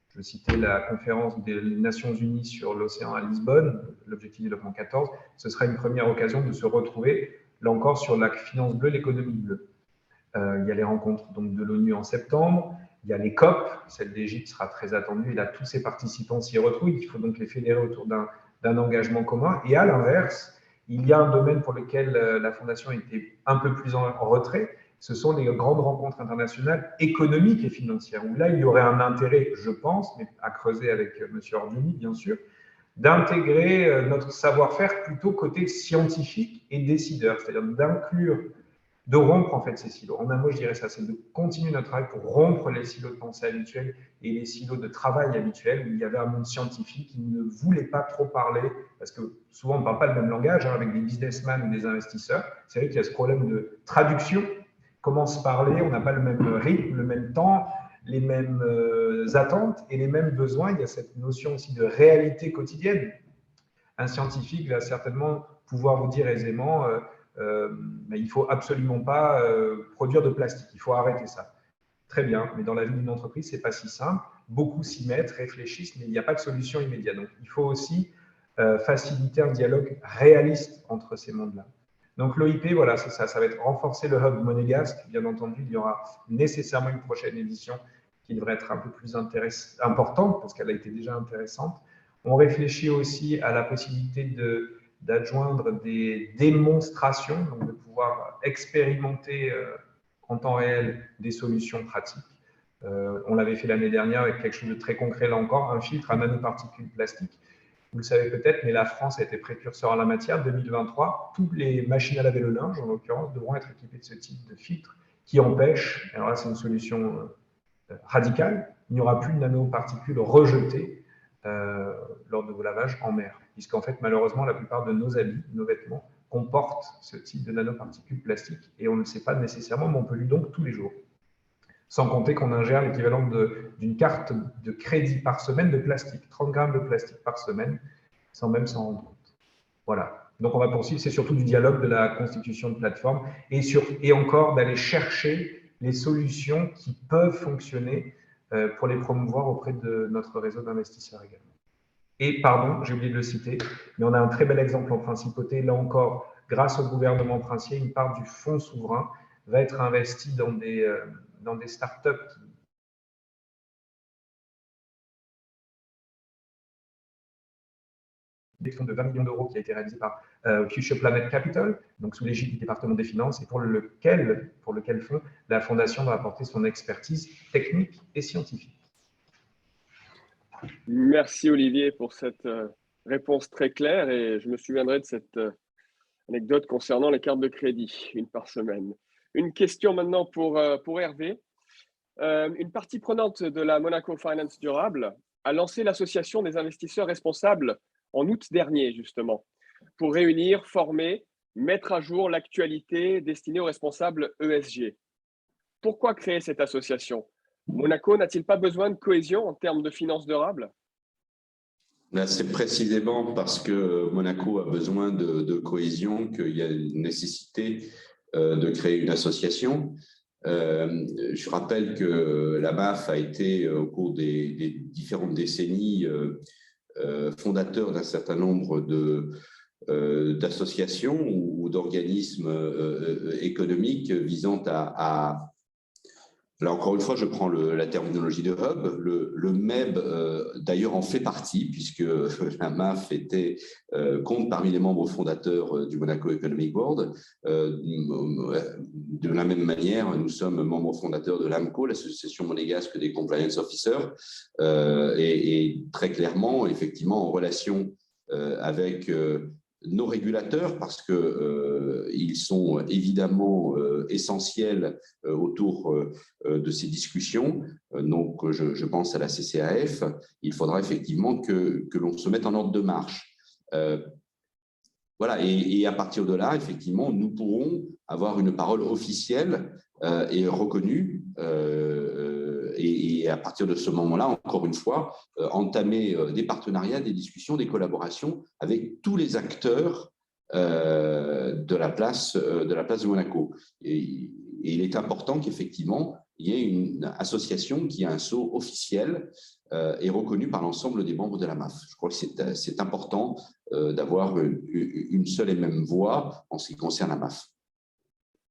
Je citais la conférence des Nations Unies sur l'océan à Lisbonne, l'objectif de développement 14. Ce sera une première occasion de se retrouver, là encore, sur la finance bleue, l'économie bleue. Il y a les rencontres donc, de l'ONU en septembre, il y a les COP, celle d'Égypte sera très attendue, et là, tous ces participants s'y retrouvent, il faut donc les fédérer autour d'un engagement commun. Et à l'inverse, il y a un domaine pour lequel la Fondation était un peu plus en retrait, ce sont les grandes rencontres internationales économiques et financières, où là, il y aurait un intérêt, je pense, mais à creuser avec M. Ordioni, bien sûr, d'intégrer notre savoir-faire plutôt côté scientifique et décideur, c'est-à-dire d'inclure, de rompre en fait ces silos. En un mot, je dirais ça, c'est de continuer notre travail pour rompre les silos de pensée habituels et les silos de travail habituels où il y avait un monde scientifique qui ne voulait pas trop parler, parce que souvent on ne parle pas le même langage avec des businessmen ou des investisseurs. C'est vrai qu'il y a ce problème de traduction. Comment se parler, on n'a pas le même rythme, le même temps, les mêmes attentes et les mêmes besoins. Il y a cette notion aussi de réalité quotidienne. Un scientifique va certainement pouvoir vous dire aisément mais il ne faut absolument pas produire de plastique, il faut arrêter ça. Très bien, mais dans la vie d'une entreprise, ce n'est pas si simple. Beaucoup s'y mettent, réfléchissent, mais il n'y a pas de solution immédiate. Donc, il faut aussi faciliter un dialogue réaliste entre ces mondes-là. Donc, l'OIP, voilà, c'est ça. Ça va être renforcer le hub monégasque. Bien entendu, il y aura nécessairement une prochaine édition qui devrait être un peu plus importante parce qu'elle a été déjà intéressante. On réfléchit aussi à la possibilité d'adjoindre des démonstrations, donc de pouvoir expérimenter en temps réel des solutions pratiques. On l'avait fait l'année dernière avec quelque chose de très concret, là encore, un filtre à nanoparticules plastiques. Vous le savez peut-être, mais la France a été précurseur en la matière. 2023, toutes les machines à laver le linge, en l'occurrence, devront être équipées de ce type de filtre qui empêche, alors là c'est une solution radicale, il n'y aura plus de nanoparticules rejetées lors de vos lavages en mer, puisqu'en fait, malheureusement, la plupart de nos habits, nos vêtements, comportent ce type de nanoparticules plastiques et on ne le sait pas nécessairement, mais on pollue donc tous les jours. Sans compter qu'on ingère l'équivalent d'une carte de crédit par semaine de plastique, 30 grammes de plastique par semaine, sans même s'en rendre compte. Voilà. Donc, on va poursuivre, c'est surtout du dialogue, de la constitution de plateformes et encore d'aller chercher les solutions qui peuvent fonctionner pour les promouvoir auprès de notre réseau d'investisseurs également. Et pardon, j'ai oublié de le citer, mais on a un très bel exemple en principauté. Là encore, grâce au gouvernement princier, une part du fonds souverain va être investie dans des startups de 20 millions d'euros qui a été réalisé par Future Planet Capital, donc sous l'égide du département des finances, et pour lequel fonds la Fondation va apporter son expertise technique et scientifique. Merci Olivier pour cette réponse très claire et je me souviendrai de cette anecdote concernant les cartes de crédit, une par semaine. Une question maintenant pour Hervé. Une partie prenante de la Monaco Finance Durable a lancé l'association des investisseurs responsables en août dernier, justement, pour réunir, former, mettre à jour l'actualité destinée aux responsables ESG. Pourquoi créer cette association? Monaco n'a-t-il pas besoin de cohésion en termes de finances durables? C'est précisément parce que Monaco a besoin de cohésion qu'il y a une nécessité de créer une association. Je rappelle que la MAF a été, au cours des différentes décennies, fondateur d'un certain nombre d'associations ou d'organismes économiques visant à… Là, encore une fois, je prends la terminologie de hub. Le MEB, d'ailleurs, en fait partie, puisque la MAF compte parmi les membres fondateurs du Monaco Economic Board. De la même manière, nous sommes membres fondateurs de l'AMCO, l'association monégasque des compliance officers, et très clairement, effectivement, en relation avec nos régulateurs, parce qu'ils sont évidemment essentiels autour de ces discussions. Donc, je pense à la CCAF. Il faudra effectivement que l'on se mette en ordre de marche. Voilà, et à partir de là, effectivement, nous pourrons avoir une parole officielle et reconnue. Et à partir de ce moment-là, encore une fois, entamer des partenariats, des discussions, des collaborations avec tous les acteurs de la place de Monaco. Et il est important qu'effectivement, il y ait une association qui a un sceau officiel et reconnu par l'ensemble des membres de la MAF. Je crois que c'est important d'avoir une seule et même voix en ce qui concerne la MAF.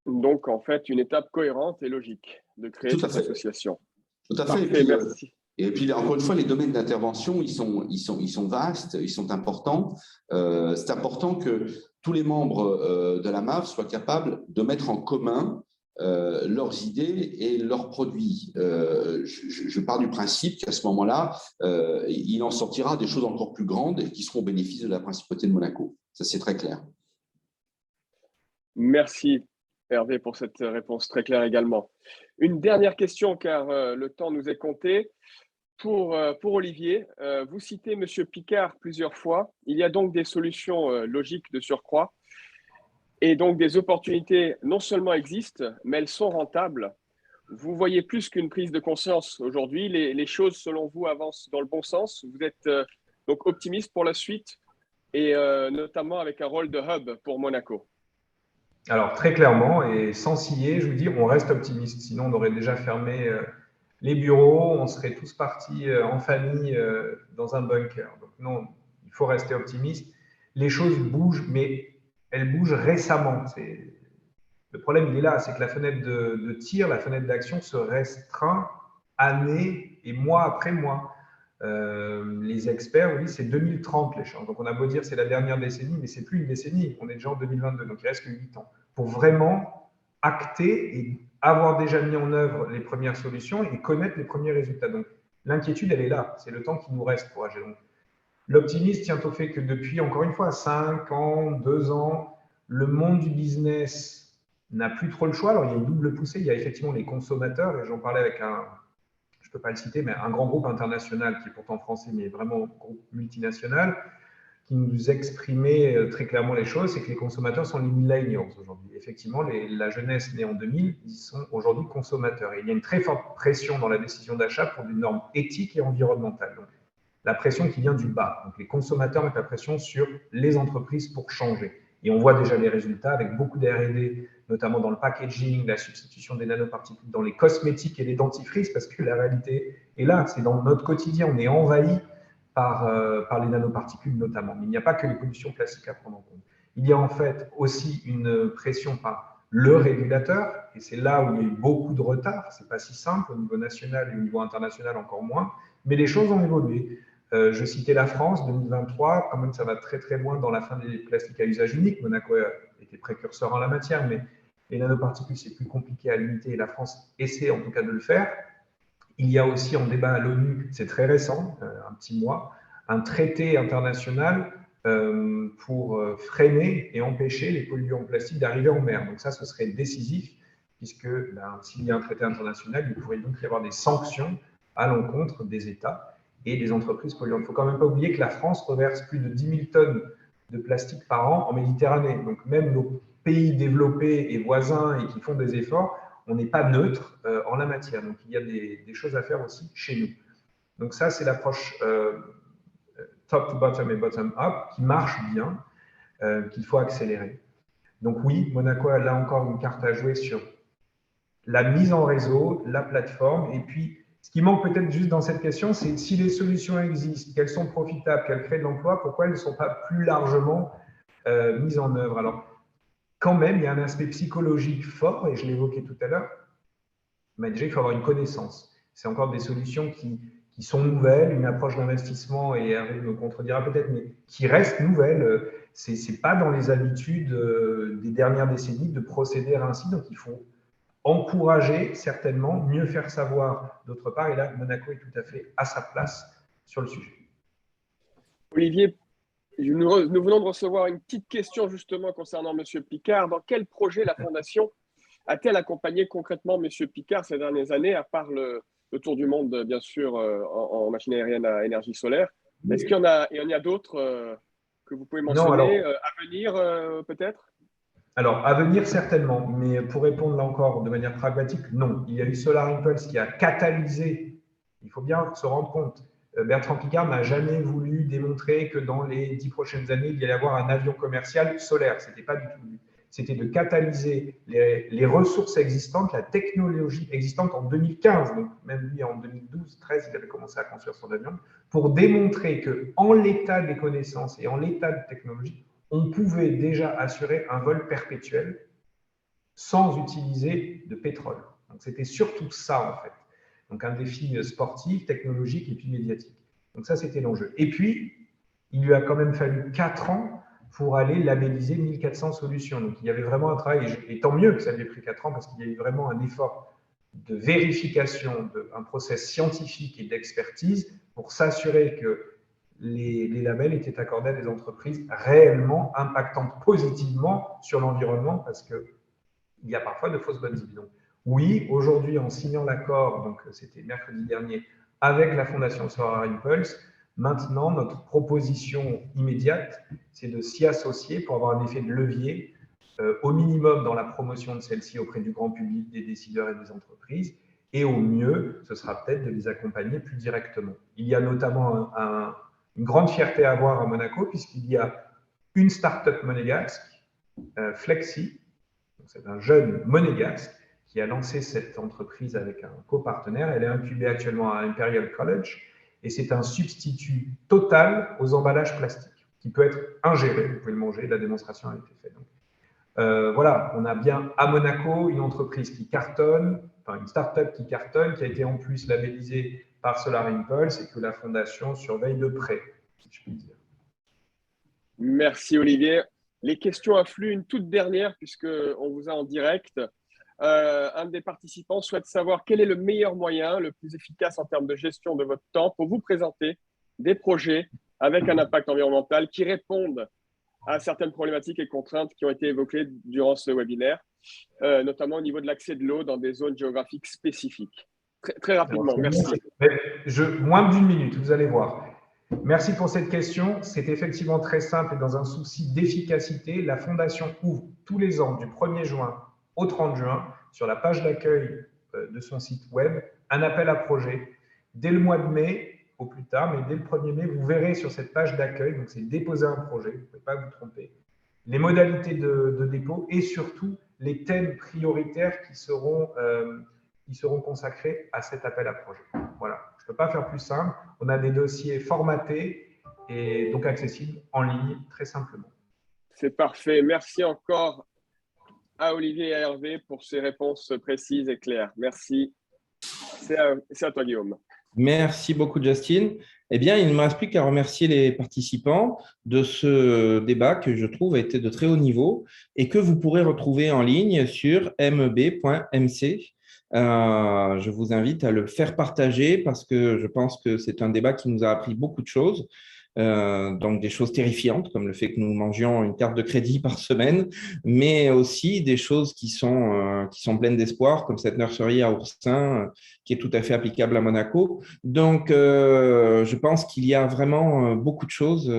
Donc, en fait, une étape cohérente et logique de créer cette association. Tout à fait. Parfait, merci. Et puis, encore une fois, les domaines d'intervention, ils sont vastes, ils sont importants. C'est important que tous les membres de la MAF soient capables de mettre en commun leurs idées et leurs produits. Je pars du principe qu'à ce moment-là, il en sortira des choses encore plus grandes et qui seront au bénéfice de la principauté de Monaco. Ça, c'est très clair. Merci, Hervé, pour cette réponse très claire également. Une dernière question, car le temps nous est compté. Pour Olivier, vous citez M. Picard plusieurs fois. Il y a donc des solutions logiques de surcroît. Et donc, des opportunités non seulement existent, mais elles sont rentables. Vous voyez plus qu'une prise de conscience aujourd'hui. Les choses, selon vous, avancent dans le bon sens. Vous êtes donc optimiste pour la suite et notamment avec un rôle de hub pour Monaco. Alors, très clairement, et sans scier, je vous dis, on reste optimiste. Sinon, on aurait déjà fermé les bureaux, on serait tous partis en famille dans un bunker. Donc, non, il faut rester optimiste. Les choses bougent, mais elles bougent récemment. Le problème, il est là, c'est que la fenêtre de tir, la fenêtre d'action se restreint année et mois après mois. Les experts, oui, c'est 2030 l'échéance. Donc, on a beau dire c'est la dernière décennie, mais c'est plus une décennie. On est déjà en 2022, donc il reste que 8 ans pour vraiment acter et avoir déjà mis en œuvre les premières solutions et connaître les premiers résultats. Donc, l'inquiétude, elle est là. C'est le temps qui nous reste pour agir. Donc, l'optimisme tient au fait que depuis, encore une fois, 5 ans, 2 ans, le monde du business n'a plus trop le choix. Alors, il y a une double poussée. Il y a effectivement les consommateurs, et j'en parlais avec je ne peux pas le citer, mais un grand groupe international qui est pourtant français, mais vraiment un groupe multinational, qui nous exprimait très clairement les choses, c'est que les consommateurs sont les millennials aujourd'hui. Effectivement, la jeunesse née en 2000, ils sont aujourd'hui consommateurs. Et il y a une très forte pression dans la décision d'achat pour des normes éthiques et environnementales. Donc, la pression qui vient du bas. Donc, les consommateurs mettent la pression sur les entreprises pour changer. Et on voit déjà les résultats avec beaucoup de R&D, notamment dans le packaging, la substitution des nanoparticules dans les cosmétiques et les dentifrices, parce que la réalité est là, c'est dans notre quotidien, on est envahi par les nanoparticules notamment. Mais il n'y a pas que les pollutions plastiques à prendre en compte. Il y a en fait aussi une pression par le régulateur, et c'est là où il y a eu beaucoup de retard. Ce n'est pas si simple au niveau national et au niveau international encore moins, mais les choses ont évolué. Je citais la France, 2023, quand même ça va très très loin dans la fin des plastiques à usage unique. Monaco était précurseur en la matière, mais les nanoparticules, c'est plus compliqué à limiter et la France essaie en tout cas de le faire. Il y a aussi en débat à l'ONU, c'est très récent, un petit mois, un traité international pour freiner et empêcher les polluants plastiques d'arriver en mer. Donc ça, ce serait décisif, puisque s'il y a un traité international, il pourrait donc y avoir des sanctions à l'encontre des États et des entreprises polluantes. Il ne faut quand même pas oublier que la France reverse plus de 10 000 tonnes de plastique par an en Méditerranée. Donc même nos pays développés et voisins et qui font des efforts, on n'est pas neutre en la matière. Donc il y a des choses à faire aussi chez nous. Donc ça, c'est l'approche top to bottom et bottom up qui marche bien, qu'il faut accélérer. Donc oui, Monaco a là encore une carte à jouer sur la mise en réseau, la plateforme. Et puis, ce qui manque peut-être juste dans cette question, c'est si les solutions existent, qu'elles sont profitables, qu'elles créent de l'emploi, pourquoi elles ne sont pas plus largement mises en œuvre? Alors, quand même, il y a un aspect psychologique fort, et je l'évoquais tout à l'heure, mais déjà, il faut avoir une connaissance. C'est encore des solutions qui sont nouvelles, une approche d'investissement, et Hervé me contredira peut-être, mais qui reste nouvelle. Ce n'est pas dans les habitudes des dernières décennies de procéder ainsi, donc il faut encourager certainement, mieux faire savoir d'autre part, et là, Monaco est tout à fait à sa place sur le sujet. Olivier, nous venons de recevoir une petite question justement concernant M. Picard. Dans quel projet la Fondation a-t-elle accompagné concrètement M. Picard ces dernières années, à part le tour du monde, bien sûr, en machine aérienne à énergie solaire? Est-ce qu'il y en a d'autres que vous pouvez mentionner à venir, peut-être? Alors, à venir, certainement, mais pour répondre là encore de manière pragmatique, non. Il y a eu Solar Impulse qui a catalysé, il faut bien se rendre compte, Bertrand Piccard n'a jamais voulu démontrer que dans les 10 prochaines années, il y allait avoir un avion commercial solaire. Ce n'était pas du tout le but. C'était de catalyser les ressources existantes, la technologie existante en 2015. Donc, même lui, en 2012-13, il avait commencé à construire son avion, pour démontrer qu'en l'état des connaissances et en l'état de technologie, on pouvait déjà assurer un vol perpétuel sans utiliser de pétrole. Donc, c'était surtout ça, en fait. Donc, un défi sportif, technologique et puis médiatique. Donc, ça, c'était l'enjeu. Et puis, il lui a quand même fallu 4 ans pour aller labelliser 1400 solutions. Donc, il y avait vraiment un travail, et tant mieux que ça lui ait pris 4 ans, parce qu'il y a eu vraiment un effort de vérification, un process scientifique et d'expertise pour s'assurer que les labels étaient accordés à des entreprises réellement impactantes positivement sur l'environnement, parce qu'il y a parfois de fausses bonnes idées. Donc, oui, aujourd'hui, en signant l'accord, donc c'était mercredi dernier, avec la Fondation Solar Impulse, maintenant, notre proposition immédiate, c'est de s'y associer pour avoir un effet de levier, au minimum dans la promotion de celle-ci auprès du grand public, des décideurs et des entreprises, et au mieux, ce sera peut-être de les accompagner plus directement. Il y a notamment une grande fierté à avoir à Monaco, puisqu'il y a une start-up monégasque, Flexi, c'est un jeune monégasque qui a lancé cette entreprise avec un copartenaire. Elle est incubée actuellement à Imperial College et c'est un substitut total aux emballages plastiques qui peut être ingéré. Vous pouvez le manger, la démonstration a été faite. Donc, voilà, on a bien à Monaco une entreprise qui cartonne, enfin une start-up qui cartonne, qui a été en plus labellisée par Solar Impulse et que la Fondation surveille de près, si je puis dire. Merci Olivier. Les questions affluent, une toute dernière puisqu'on vous a en direct. Un des participants souhaite savoir quel est le meilleur moyen, le plus efficace en termes de gestion de votre temps pour vous présenter des projets avec un impact environnemental qui répondent à certaines problématiques et contraintes qui ont été évoquées durant ce webinaire, notamment au niveau de l'accès de l'eau dans des zones géographiques spécifiques. Très rapidement, merci. Moins d'une minute, vous allez voir. Merci pour cette question. C'est effectivement très simple et dans un souci d'efficacité, la Fondation ouvre tous les ans du 1er juin au 30 juin sur la page d'accueil de son site web un appel à projet. Dès le mois de mai, au plus tard, mais dès le 1er mai, vous verrez sur cette page d'accueil, donc c'est déposer un projet, vous ne pouvez pas vous tromper, les modalités de dépôt et surtout les thèmes prioritaires qui seront consacrés à cet appel à projet. Voilà, je ne peux pas faire plus simple. On a des dossiers formatés et donc accessibles en ligne très simplement. C'est parfait. Merci encore à Olivier et à Hervé pour ces réponses précises et claires. Merci. C'est à toi, Guillaume. Merci beaucoup, Justin. Eh bien, il ne me reste plus qu'à remercier les participants de ce débat que je trouve a été de très haut niveau et que vous pourrez retrouver en ligne sur meb.mc. Je vous invite à le faire partager parce que je pense que c'est un débat qui nous a appris beaucoup de choses. donc des choses terrifiantes, comme le fait que nous mangions une carte de crédit par semaine, mais aussi des choses qui sont pleines d'espoir, comme cette nurserie à Oursin, qui est tout à fait applicable à Monaco. Donc, je pense qu'il y a vraiment beaucoup de choses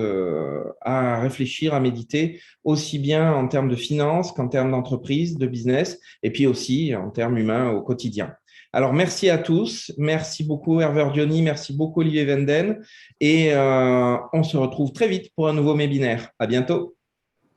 à réfléchir, à méditer, aussi bien en termes de finances qu'en termes d'entreprise, de business, et puis aussi en termes humains au quotidien. Alors, merci à tous. Merci beaucoup, Hervé Ordioni. Merci beaucoup, Olivier Venden. Et on se retrouve très vite pour un nouveau webinaire. À bientôt.